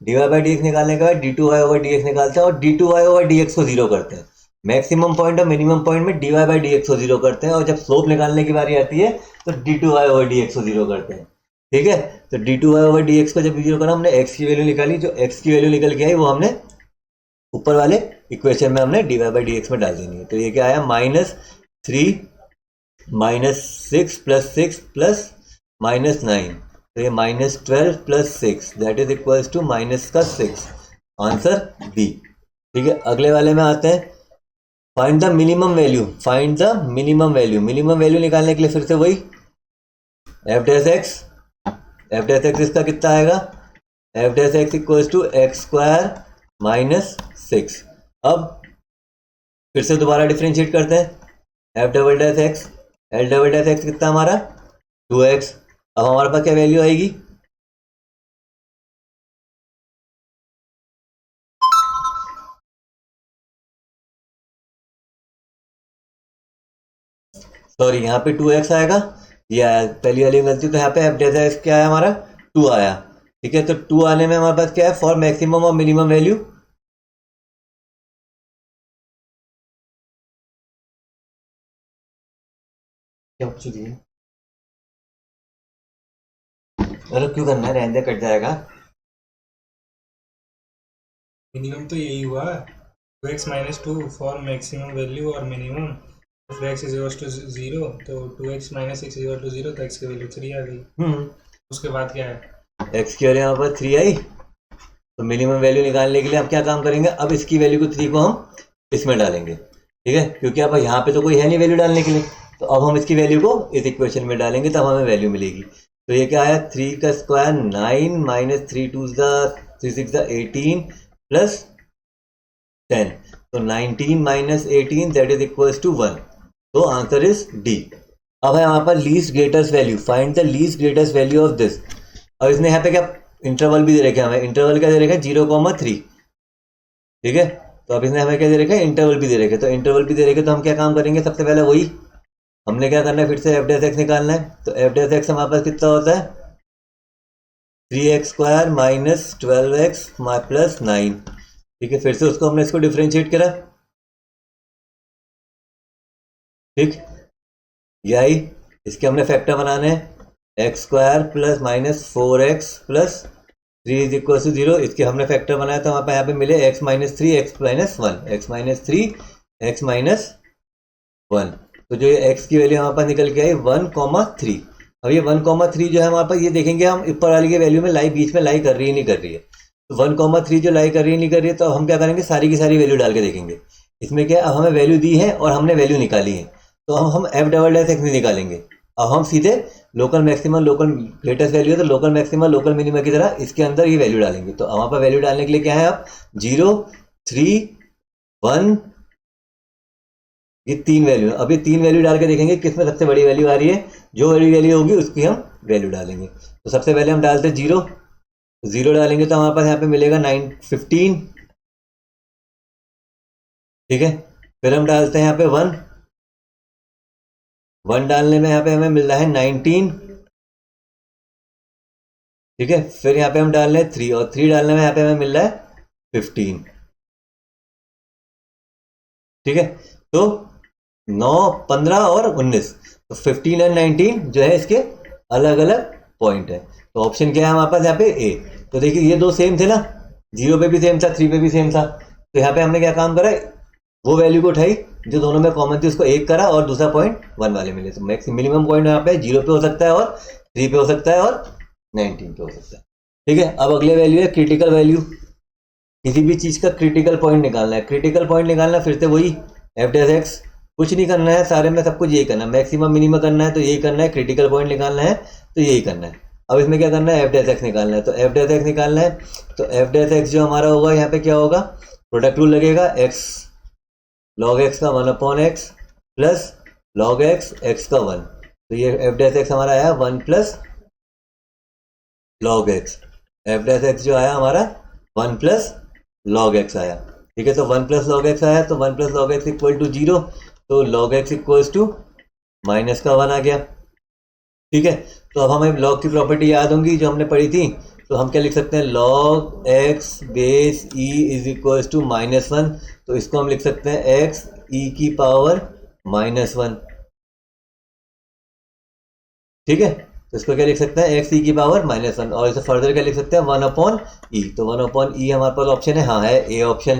dy बाई डी एक्स निकालने के बाद d2y ओवर डी एक्स निकालते हैं और d2y ओवर डी एक्स को 0 करते हैं। मैक्सिमम पॉइंट और मिनिमम पॉइंट में dy बाई डी एक्स को 0 करते हैं, और जब स्लोप निकालने की बारी आती है तो d2y ओवर डी एक्स को 0 करते हैं। ठीक है, तो d2y ओवर डी एक्स को जब 0 करा, हमने x की वैल्यू निकाली, जो x की वैल्यू निकल के आई वो हमने ऊपर वाले इक्वेशन में हमने dy बाई डी एक्स में डाल देनी है। तो ये क्या आया, -3 -6 प्लस 6 प्लस -9, तो ये -12 plus 6 that is equals to -6। Answer b. ठीक है, अगले वाले में आते हैं, find the minimum value. Minimum value निकालने के लिए फिर से वही f डैश x इसका कितना आएगा, f dash x equals to x² -6। अब फिर से दोबारा डिफरेंशिएट करते हैं, f double dash x, l double dash x कितना हमारा 2x। अब हमारे पास क्या वैल्यू आएगी, सॉरी यहाँ पे 2x आएगा, ये आया पहली वाली गलती, तो यहाँ पे f डैश x क्या आया हमारा 2 आया। ठीक है, तो 2 आने में हमारे पास क्या है, फॉर मैक्सिमम और मिनिमम वैल्यू क्या चुकी है, अरे क्यों करना है, रहने दे, कट जाएगा। मिनिमम तो यही हुआ 2x -2 फॉर मैक्सिमम वैल्यू और minimum. if x is equals to 0 तो 2x - 6 is equal to 0, तो x की वैल्यू 3 आ गई। उसके बाद क्या है, x की वैल्यू यहाँ पर 3 आई, तो मिनिमम वैल्यू निकालने के लिए अब क्या काम करेंगे, अब इसकी वैल्यू को 3 को हम इसमें डालेंगे। ठीक है, क्योंकि अब यहाँ पे तो कोई है नहीं वैल्यू डालने के लिए, तो अब हम इसकी वैल्यू को इस इक्वेशन में डालेंगे तब हमें वैल्यू मिलेगी। तो ये क्या आया, 3 का स्क्वायर 9 -3 2 3 6 18 प्लस 10, तो 19 -18 दैट इज इक्वल्स टू 1। तो आंसर इज डी। अब है यहाँ पर least greatest value, find the least greatest value of this. अब इसने यहाँ पे क्या इंटरवल भी दे रखे, हमें इंटरवल क्या दे रखा है 0,3। ठीक है, तो अब इसने हमें क्या दे रखा है, इंटरवल भी दे रखे, तो इंटरवल भी दे रखे, तो हम क्या काम करेंगे, सबसे पहले वही हमने क्या करना है, फिर से f डैश x निकालना है। तो f डैश x हमारे पास कितना होता है, 3x² -12x प्लस 9। ठीक है, फिर से उसको हमने इसको डिफरेंशिएट करा। ठीक, ये आई, इसके हमने फैक्टर बनाने हैं, x² plus -4x plus 3 is equal to 0। इसके हमने फैक्टर बनाया तो यहाँ पे मिले x -3 x -1 x -3 x -1। तो जो ये x की वैल्यू हमारे पास निकल के आई 1,3। अब ये 1,3 जो है हमारे पास, ये देखेंगे हम ऊपर वाली की वैल्यू में लाई बीच में लाई कर रही है नहीं कर रही है, तो 1,3 जो लाई कर रही है नहीं कर रही है, तो हम क्या करेंगे, सारी की सारी वैल्यू डाल के देखेंगे। इसमें क्या अब हमें वैल्यू दी है और हमने वैल्यू निकाली है, तो हम f डबल डैश x नहीं निकालेंगे, अब हम सीधे local maximum local greatest value है तो लोकल मैक्सिमम लोकल मिनिमम की तरह इसके अंदर ये वैल्यू डालेंगे। तो हमारे पास वैल्यू डालने के लिए क्या है, अब 0 3 1, ये 3 वैल्यू। अब ये 3 वैल्यू डाल के देखेंगे किसमें सबसे बड़ी वैल्यू आ रही है, जो बड़ी वैल्यू होगी उसकी हम वैल्यू डालेंगे। तो सबसे पहले हम डालते 0 डालेंगे तो हमारे पास यहाँ पे मिलेगा 15। ठीक है, फिर हम डालते हैं यहाँ पे 1 डालने में यहाँ पे हमें मिल रहा है 19, ठीक है। फिर यहाँ पे हम डाल रहे हैं 3 और 3 डालने में यहाँ पे हमें मिल रहा है 15, ठीक है। तो 9, 15 और 19, तो 15 और 19 जो है इसके अलग अलग पॉइंट है। तो ऑप्शन क्या है हमारे पास यहाँ पे ए। तो देखिए ये दो सेम थे ना, 0 पे भी सेम था, 3 पे भी सेम था। तो यहाँ पे हमने क्या काम करा, वो वैल्यू को उठाई जो दोनों में कॉमन थी, उसको एक करा और दूसरा पॉइंट 1 वाले मिले। तो मैक्स मिनिमम पॉइंट यहाँ पे 0 पे हो सकता है और 3 पे हो सकता है और 19 पे हो सकता है, ठीक है। अब अगले वैल्यू है क्रिटिकल वैल्यू। किसी भी चीज का क्रिटिकल पॉइंट निकालना है, क्रिटिकल पॉइंट निकालना फिर से वही एफ डैश एक्स, कुछ नहीं करना है, सारे में सब कुछ यही करना है। मैक्सिमम मिनिमम करना है तो यही करना है, क्रिटिकल पॉइंट निकालना है तो यही करना है। अब इसमें क्या करना है, एफ डैश एक्स निकालना है। तो एफ डैश एक्स निकालना है तो एफ डैश एक्स जो हमारा होगा यहाँ पे क्या होगा, प्रोडक्ट रूल लगेगा, एक्स लॉग एक्स का 1/x plus log x x का 1। तो ये एफ डैश एक्स हमारा आया 1 plus log x. F dash x जो आया हमारा 1 प्लस लॉग एक्स आया, ठीक है। तो 1 प्लस लॉग एक्स आया तो 1 plus log x equal to 0, तो log x equal to minus का 1 आ गया, ठीक है। तो अब हमें लॉग की प्रॉपर्टी याद होंगी जो हमने पढ़ी थी। तो हम क्या लिख सकते हैं, log x base e is equal to -1। तो इसको हम लिख सकते हैं एक्स ई की पावर -1, ठीक है। तो इसको क्या लिख सकते हैं, एक्स ई की पावर -1। और इसे फर्दर क्या लिख सकते हैं, 1/e। तो 1/e हमारे पास ऑप्शन है, हाँ है ए ऑप्शन,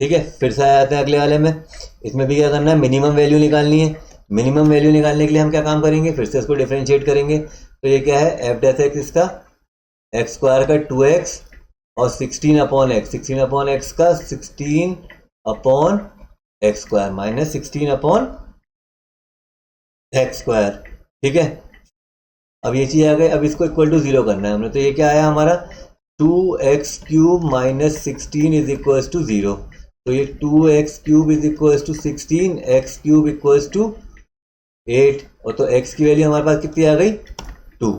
ठीक है। फिर से आ जाते हैं अगले वाले में। इसमें भी क्या करना है, मिनिमम वैल्यू निकालनी है। मिनिमम वैल्यू निकालने के लिए हम क्या काम करेंगे, फिर से इसको डिफरेंशिएट करेंगे। तो ये क्या है, एफ डैश एक्स इसका एक्स स्क्वायर का 2x और 16/x, 16/x का 16/x square minus 16/x square, ठीक है। अब ये चीज आ गई, अब इसको इक्वल टू 0 करना है हमने। तो ये क्या आया हमारा, 2x³ minus 16 is equal to 0। तो ये 2x³ is equal to 16, x³ equal to 8। और तो x की वैल्यू हमारे पास कितनी आ गई, 2।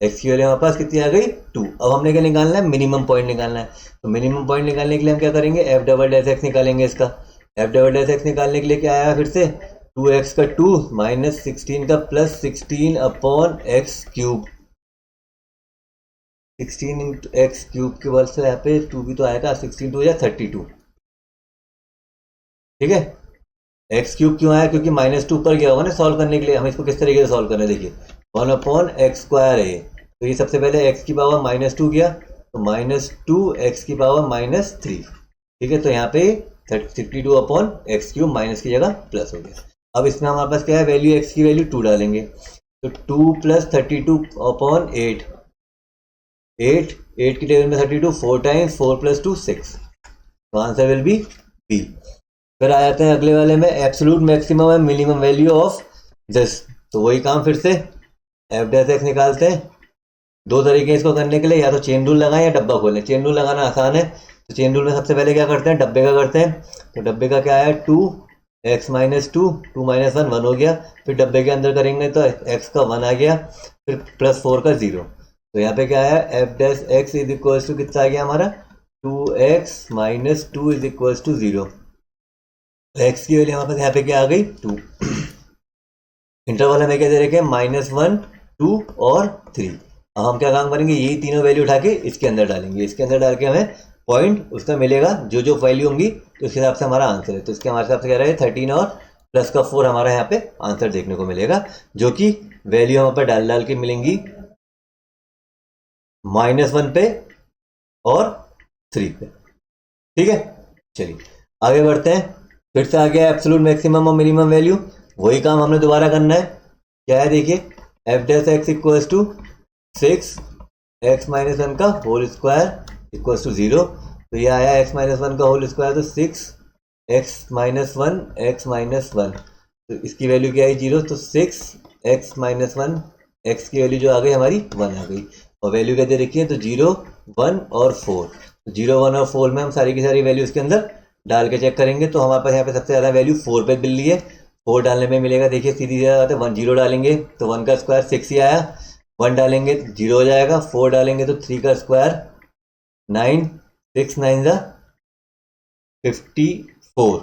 x की वैल्यू हमारे पास कितनी आ गई, 2। अब हमने क्या निकालना है, मिनिमम पॉइंट निकालना है। तो मिनिमम पॉइंट निकालने के लिए हम क्या करेंगे, एफ डबल डैश एक्स निकालेंगे। इसका एफ डबल डैश एक्स निकालने के लिए क्या आया, फिर से 2x का 2 माइनस 16 का प्लस 16/x³। 16 इंटू x³ के बल से यहाँ पे 2 भी तो आएगा, 16 2 या 32, ठीक है। x³ क्यों आया, क्योंकि -2 ऊपर गया होगा ना सॉल्व करने के लिए। हम इसको किस तरीके से सॉल्व करना है, देखिए 1/x² है। तो ये सबसे पहले x की पावर -2 गया, तो -2 x की पावर -3, ठीक है। तो यहाँ पे 32/x³ माइनस की जगह प्लस हो गया। अब इसमें हमारे पास क्या है, वैल्यू x की वैल्यू 2 डालेंगे। तो 2 प्लस 32/8, 8 की टेबल में 32, 4 टाइम्स 4 प्लस 2 6। तो आंसर विल बी बी। फिर आ जाते हैं अगले वाले में, absolute maximum and minimum value of this. तो वही काम फिर से एफ डैश एक्स निकालते हैं। दो तरीके इसको करने के लिए, या तो चेन रूल लगाएं या डब्बा खोलें। चेन रूल लगाना आसान है, तो चेन रूल में सबसे पहले क्या करते हैं, डब्बे का करते हैं। तो डब्बे का क्या है, 2x माइनस 2, 2 माइनस 1 1 हो गया। फिर डब्बे के अंदर करेंगे तो x का 1 आ गया, फिर प्लस 4 का 0। तो यहाँ पे क्या आया, f dash x is equal to कितना आ गया हमारा, 2x minus 2 is equal to 0। X की वैल्यू हमारे पास यहाँ पे क्या आ गई, 2। इंटरवल हमें क्या दे रखे हैं, -1 2 और 3। अब हम क्या काम करेंगे, यही तीनों वैल्यू उठा के इसके अंदर डालेंगे। इसके अंदर डाल के हमें पॉइंट उसका मिलेगा, जो जो वैल्यू होंगी तो उसके हिसाब से हमारा आंसर है। तो इसके हमारे हिसाब से क्या रहे, 13 और प्लस का 4 हमारा यहाँ पे आंसर देखने को मिलेगा, जो कि वैल्यू हमारे पे डाल डाल के मिलेंगी -1 पे और 3 पे, ठीक है। चलिए आगे बढ़ते हैं। फिर से आ गया एब्सोल्यूट मैक्सिमम और मिनिमम वैल्यू। वही काम हमने दोबारा करना है। क्या है देखिए, f dash x equals to 6x minus 1 का होल स्क्वायर इक्वल्स टू 0। तो ये आया x माइनस 1 का होल स्क्वायर, तो 6x माइनस 1 x माइनस 1। तो इसकी वैल्यू क्या आई, 0। तो 6x माइनस 1 x की वैल्यू जो आ गई हमारी 1 आ गई। और वैल्यू क्या दे रखी है, तो 0 1 और 4। तो 0 1 और 4 में हम सारी की सारी वैल्यू इसके अंदर डाल के चेक करेंगे। तो हमारे पास यहाँ पे सबसे ज़्यादा वैल्यू 4 पे मिल रही है। 4 डालने में मिलेगा, देखिए सीधी सी बात है, 1 0 डालेंगे तो 1 का स्क्वायर 6 ही आया, 1 डालेंगे तो 0 हो जाएगा, 4 डालेंगे तो 3 का स्क्वायर 9, 6 9 ज़ा 54।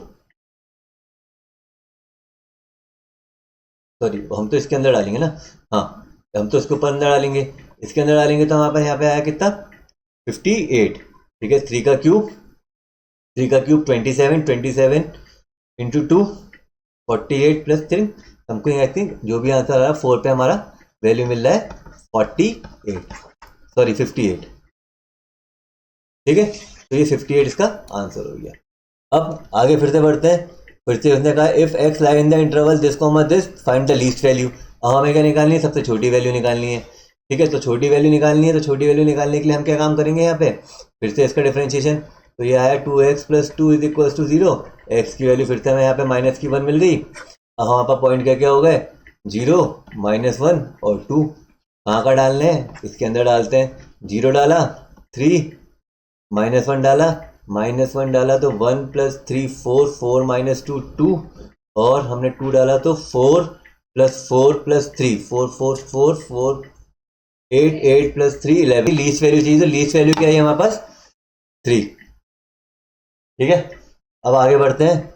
सॉरी हम तो इसके अंदर डालेंगे ना, हाँ हम तो इसके ऊपर अंदर डालेंगे, इसके अंदर डालेंगे तो हमारे पास यहाँ पे आया कितना 58, ठीक है। 3 का cube 27, 27 into 2 48 plus 3 something, I think जो भी आंसर आ रहा है 4 पे हमारा वैल्यू मिल रहा है 58, ठीक है। तो ये 58 इसका आंसर हो गया। अब आगे फिर से बढ़ते हैं, फिर से उसने कहा if x lie in the interval this comma this find the least value. अब हमें क्या निकालनी है, सबसे छोटी वैल्यू निकालनी है, ठीक है। तो छोटी वैल्यू निकालनी है, तो छोटी वैल्यू निकालने के लिए हम क्या काम करेंगे यहाँ पे, फिर से इसका डिफरेंशिएशन। तो ये आया 2x + 2 = 0, एक्स की वैल्यू फिर से हमें यहाँ पे -1 मिल गई। अब हमारे पास पॉइंट क्या क्या हो गए 0, -1 और 2। कहाँ का डालने हैं, इसके अंदर डालते हैं। 0 डाला 3, -1 डाला -1 डाला तो 1 + 3 4, 4 - 2 2, और हमने 2 डाला तो 4 + 4 + 3 4 4 4 4 8 8 + 3 11। लीस्ट वैल्यू चाहिए, तो लीस्ट वैल्यू क्या है हमारे पास 3, ठीक है। अब आगे बढ़ते हैं,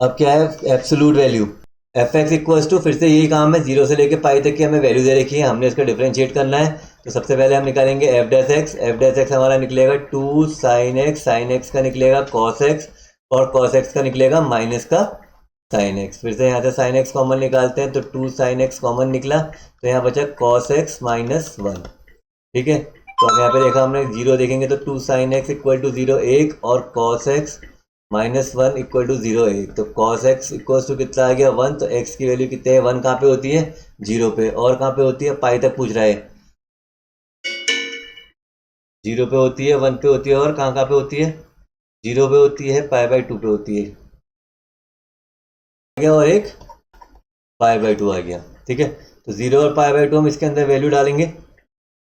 अब क्या है absolute value f x equals to, फिर से यही काम है 0 से लेके पाई तक की हमें वैल्यू दे रखी है, हमने इसका डिफरेंशिएट करना है। तो सबसे पहले हम निकालेंगे एफ डैश एक्स हमारा निकलेगा 2 sin x का निकलेगा cos x, और cos x का निकलेगा माइनस का sin x। फिर से यहाँ से sin x कॉमन निकालते हैं, तो 2 sin x कॉमन निकला, तो यहाँ बचा cos x - 1, ठीक है। तो अब यहाँ पे देखा हमने 0 देखेंगे तो 2 sin x = 0 1, और cos x - 1 = 0 1, तो cos x = कितना आ गया 1, तो x की वैल्यू कितने है 1 कहाँ पे होती है 0 पे, और कहाँ पे होती है पाई तक पूछ रहा है, 0 पे होती है 1 पे होती है, और कहाँ पे होती है 0 पे होती है π/2 पे होती है, और एक π/2 आ गया, ठीक है। तो 0 और π/2 हम इसके अंदर वैल्यू डालेंगे,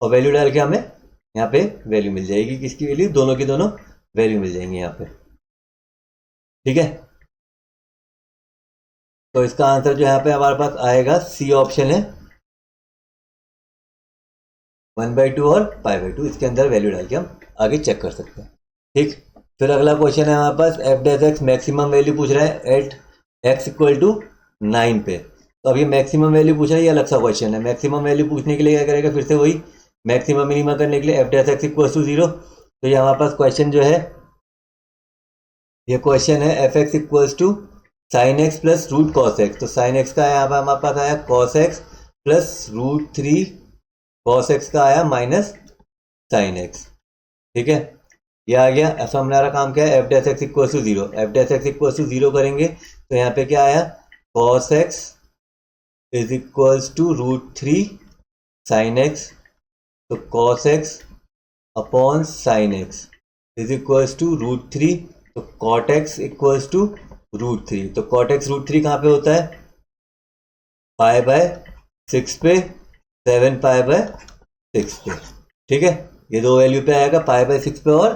और वैल्यू डाल के हमें यहाँ पे वैल्यू मिल जाएगी, किसकी वैल्यू, दोनों की दोनों वैल्यू मिल जाएंगी यहाँ पे, ठीक है। तो इसका आंसर जो यहाँ पे हमारे पास आएगा सी ऑप्शन है, 1/2 और π/2, इसके अंदर वैल्यू डाल के हम आगे चेक कर सकते हैं, ठीक। फिर अगला क्वेश्चन है हमारे पास f dash x maximum value पूछ रहा है एट x = 9 पे। तो अब ये मैक्सिमम वैल्यू पूछ रहा है, ये अलग सा क्वेश्चन है। मैक्सिमम वैल्यू पूछने के लिए क्या करेगा, फिर से वही मैक्सिमम मिनिमम करने के लिए एफ डैश एक्स = 0। तो ये हमारे पास क्वेश्चन जो है, ये क्वेश्चन है F x = sin x + √cos x। तो sin x का यहाँ पर हमारे पास आया cos x + √3 cos x का आया माइनस sin x, ठीक है। ये आ गया। ऐसा हमारा काम क्या है, F dash x = 0, F dash x = 0 करेंगे तो यहाँ पे क्या आया cos x = √3 sin x, तो cos x upon sin x = √3, तो cot x = √3, तो cot x √3 कहाँ पे होता है π/6 पे, 7 π/6 पे, ठीक है। ये दो वैल्यू पे आएगा π/6 पे और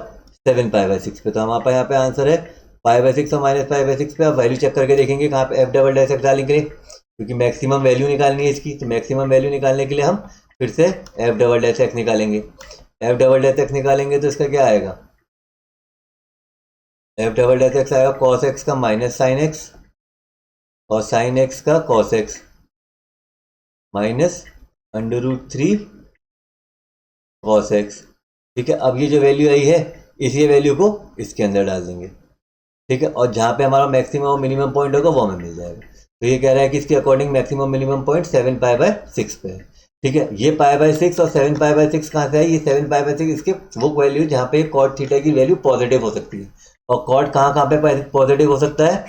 7 π/6 पे। तो हमारे पास यहाँ पे आंसर है π/6 और -π/6 पे। आप वैल्यू चेक करके देखेंगे कहाँ पे एफ डबल डैश एक्स डालेंगे, क्योंकि मैक्सिमम वैल्यू निकालनी है इसकी। तो मैक्सिमम वैल्यू निकालने के लिए हम फिर से एफ डबल डैश एक्स निकालेंगे। एफ डबल डैश एक्स निकालेंगे तो इसका क्या आएगा, एफ डबल डैश एक्स आएगा cos x का माइनस sin x, और sin x का cos x minus √3 cos x, ठीक है। अब ये जो वैल्यू आई है, इसी वैल्यू को इसके अंदर डाल देंगे, ठीक है। और जहाँ पे हमारा मैक्सिमम और मिनिमम पॉइंट होगा वो हमें मिल जाएगा। तो ये कह रहा है कि इसके अकॉर्डिंग मैक्सिमम मिनिमम पॉइंट 7 π/6 पे है, ठीक है। ये π/6 और 7 π/6 कहाँ से है, ये 7 π/6 इसके वो वैल्यू जहाँ पे cot थीटा की वैल्यू पॉजिटिव हो सकती है। और कॉट कहाँ पे पॉजिटिव हो सकता है,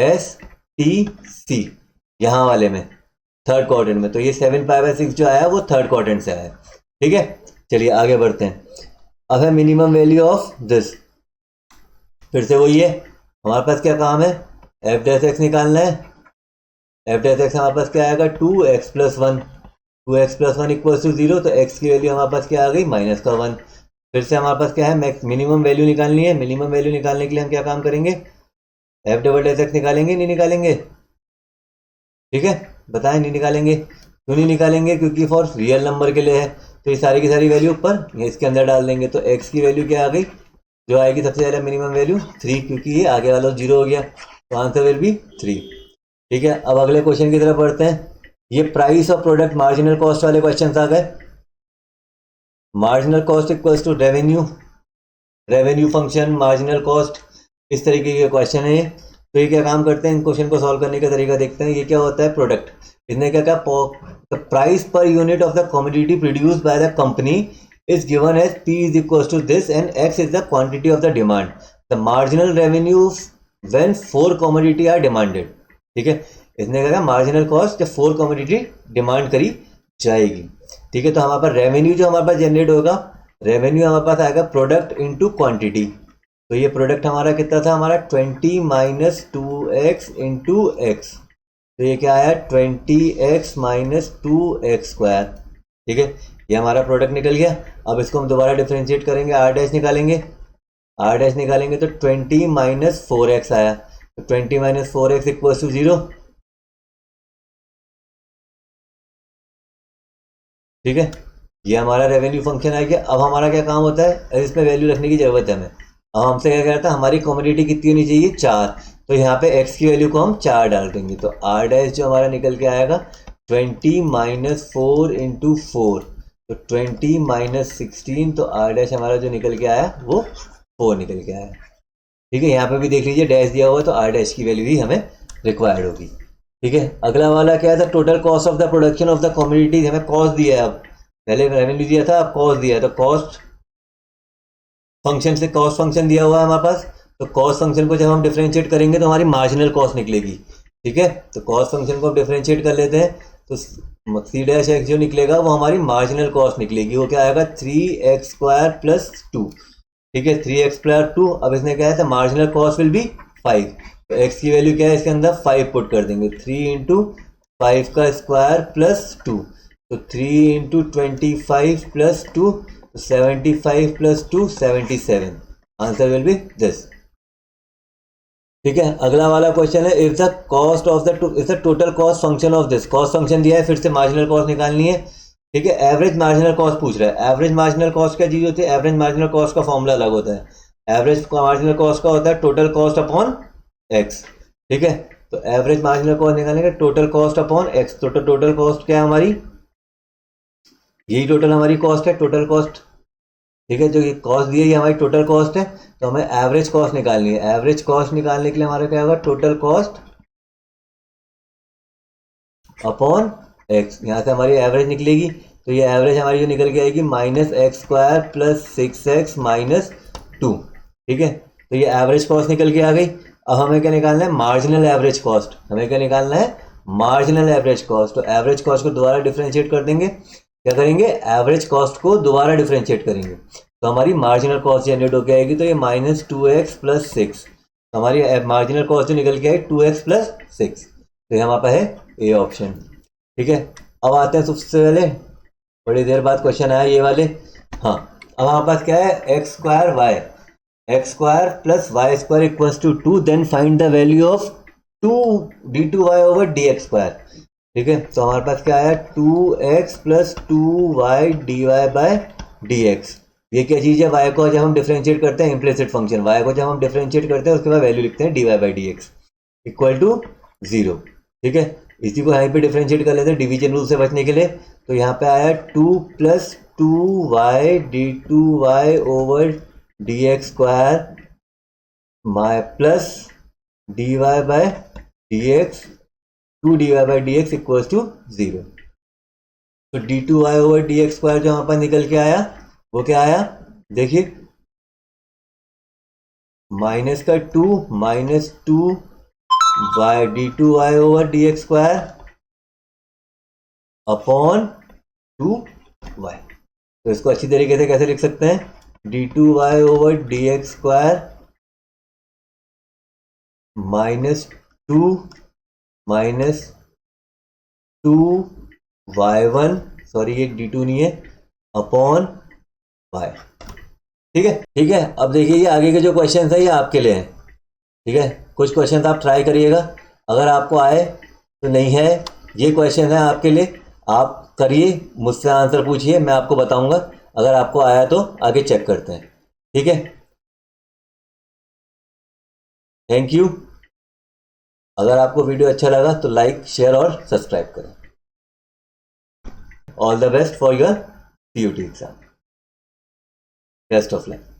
ASTC यहाँ वाले में, थर्ड क्वाड्रेंट में। तो ये 7 π/6 जो आया वो थर्ड क्वाड्रेंट से आया, ठीक है। चलिए आगे बढ़ते हैं। अब है मिनिमम वैल्यू ऑफ दिस, फिर से वही है हमारे पास क्या काम है, एफ डैश एक्स निकालना है। एफ डैश एक्स हमारे पास क्या आएगा 2x + 1, 2x + 1 = 0, तो x की वैल्यू हमारे पास क्या आ गई -1। फिर से हमारे पास क्या है मिनिमम वैल्यू निकालनी है। मिनिमम वैल्यू निकालने के लिए हम क्या काम करेंगे, एफ डबल डैश एक्स निकालेंगे, नहीं निकालेंगे, ठीक है। बताएं नहीं निकालेंगे, क्यों नहीं निकालेंगे, क्योंकि फॉर रियल नंबर के लिए है। तो ये सारी की सारी वैल्यू ऊपर इसके अंदर डाल देंगे। तो x की वैल्यू क्या आ गई, जो आएगी सबसे पहले मिनिमम वैल्यू 3, क्योंकि ये आगे वाला 0 हो गया, तो आंसर विल बी 3, ठीक है, अब अगले क्वेश्चन की तरफ बढ़ते हैं। ये price of product marginal cost वाले क्वेश्चन आ गए। Marginal cost equals to revenue, revenue function marginal cost, इस तरीके के क्वेश्चन है ये। तो ये क्या काम करते हैं, इन क्वेश्चन को सॉल्व करने का तरीका देखते हैं। ये क्या होता है, प्रोडक्ट, इसने क्या कहा, the price per unit of the commodity produced by the company is given as P is equals to this and X is the quantity of the demand. The marginal revenue when 4 commodity are demanded. ठीक है, इसने कहा marginal cost जब 4 commodity demand करी जाएगी। ठीक है, तो हमारे पास रेवेन्यू जो हमारे पास जनरेट होगा, रेवेन्यू हमारे पास आएगा प्रोडक्ट इनटू क्वांटिटी। तो ये प्रोडक्ट हमारा कितना था, हमारा 20 माइनस 2x इंटू एक्स, तो ये क्या आया 20x माइनस 2x स्क्वायर। ठीक है, ये हमारा प्रोडक्ट निकल गया। अब इसको हम दोबारा डिफरेंशिएट करेंगे, आर डैश निकालेंगे, आर डैश निकालेंगे तो 20 माइनस 4x आया, तो 20 माइनस 4x इक्वल्स टू 0। ठीक है, ये हमारा रेवेन्यू फंक्शन आ गया। अब हमारा क्या काम होता है, इसमें वैल्यू रखने की जरूरत है हमें। अब हमसे क्या कहता है, हमारी कमोडिटी कितनी होनी चाहिए, 4, तो यहाँ पे x की वैल्यू को हम 4 डाल देंगे, तो आर डैश जो हमारा निकल के आएगा 20 माइनस 4 इंटू 4, तो 20 माइनस 16, तो आर डैश हमारा जो निकल के आया वो 4 निकल के आया। ठीक है, यहाँ पे भी देख लीजिए डैश दिया हुआ, तो आर डैश की वैल्यू ही हमें रिक्वायर्ड होगी। ठीक है, अगला वाला क्या था, total cost of the production of the commodities, हमें कॉस्ट दिया है, अब पहले रेवेन्यू दिया था, अब कॉस्ट दिया है, तो कॉस्ट फंक्शन से कॉस्ट फंक्शन दिया हुआ है हमारे पास, तो कॉस्ट फंक्शन को जब हम डिफरेंशिएट करेंगे तो हमारी मार्जिनल कॉस्ट निकलेगी। ठीक है, तो कॉस्ट फंक्शन को हम डिफरेंशिएट कर लेते हैं, तो सी डैश एक्स जो निकलेगा वो हमारी मार्जिनल कॉस्ट निकलेगी, वो क्या आएगा 3x स्क्वायर प्लस 2। ठीक है, 3x प्लस 2, अब इसने क्या है, तो मार्जिनल कॉस्ट विल बी 5, तो x की वैल्यू क्या है, इसके अंदर 5 पुट कर देंगे, 3 इंटू 5 का स्क्वायर प्लस 2, तो 3 into 25 plus 2, 75 plus 2 77, answer will be this. ठीक है, अगला वाला क्वेश्चन है, if the cost of the if the total cost function of this, cost function दिया है, फिर से मार्जिनल कॉस्ट निकालनी है। ठीक है, एवरेज मार्जिनल कॉस्ट पूछ रहा है। एवरेज मार्जिनल कॉस्ट क्या चीज होती है, एवरेज मार्जिनल कॉस्ट का फॉर्मूला अलग होता है। एवरेज मार्जिनल कॉस्ट का होता है टोटल कॉस्ट अपॉन एक्स। ठीक है, तो एवरेज मार्जिनल कॉस्ट निकालने का टोटल कॉस्ट अपॉन एक्स, तो टोटल कॉस्ट क्या है हमारी, यही टोटल हमारी कॉस्ट है, टोटल कॉस्ट। ठीक है, जो ये कॉस्ट दी है ये हमारी टोटल कॉस्ट है, तो हमें एवरेज कॉस्ट निकालनी है। एवरेज कॉस्ट निकालने के लिए हमारा क्या होगा, टोटल कॉस्ट अपॉन एक्स, यहाँ से हमारी एवरेज निकलेगी, तो ये एवरेज हमारी जो निकल के आएगी minus x square plus 6x minus 2। ठीक है, तो ये एवरेज कॉस्ट निकल के आ गई। अब हमें क्या निकालना है, मार्जिनल एवरेज कॉस्ट, हमें क्या निकालना है, मार्जिनल एवरेज कॉस्ट। तो एवरेज कॉस्ट को दोबारा डिफरेंशिएट कर देंगे, क्या करेंगे, एवरेज कॉस्ट को दोबारा डिफरेंशिएट करेंगे, तो हमारी मार्जिनल कॉस्ट जनरेट होकर आएगी, तो ये माइनस 2x प्लस 6, तो हमारी मार्जिनल कॉस्ट जो निकल के आएगी 2x प्लस 6, तो ये हमारे पास है ए ऑप्शन। ठीक है, अब आते हैं सबसे पहले, बड़ी देर बाद क्वेश्चन आया ये वाले। हाँ, अब हमारे पास क्या है, x square y, x square plus y square equals to 2, then find the value of 2 d2y over dx square. ठीक है, तो हमारे पास क्या आया, 2x plus 2y dy by dx। ये क्या चीज़ है, y को जब हम डिफरेंशिएट करते हैं, इम्प्लिसिट फंक्शन y को जब हम डिफरेंशिएट करते हैं उसके बाद वैल्यू लिखते हैं dy by dx equal to 0। ठीक है, इसी को यहाँ पे डिफरेंशिएट कर लेते हैं डिवीजन रूल से बचने के लिए, तो यहाँ पे आया 2 plus 2y d2y over dx square माई plus dy by dx, 2 dy by dx equals to 0। तो d2y ओवर dx स्क्वायर जो यहाँ पर निकल के आया वो क्या आया, देखिए माइनस का 2 minus 2 y d2y over dx square upon 2y। तो इसको अच्छी तरीके से कैसे लिख सकते हैं, d2y over dx square minus 2 minus 2y1, sorry ये d2 नहीं है, अपॉन y। ठीक है, ठीक है, अब देखिए ये आगे के जो क्वेश्चन है ये आपके लिए हैं। ठीक है, कुछ क्वेश्चन आप ट्राई करिएगा, अगर आपको आए तो, नहीं है ये क्वेश्चन है आपके लिए, आप करिए, मुझसे आंसर पूछिए, मैं आपको बताऊंगा, अगर आपको आया तो आगे चेक करते हैं। ठीक है, थैंक यू। अगर आपको वीडियो अच्छा लगा तो लाइक, शेयर और सब्सक्राइब करें। All the best for your CUT exam. Best of luck.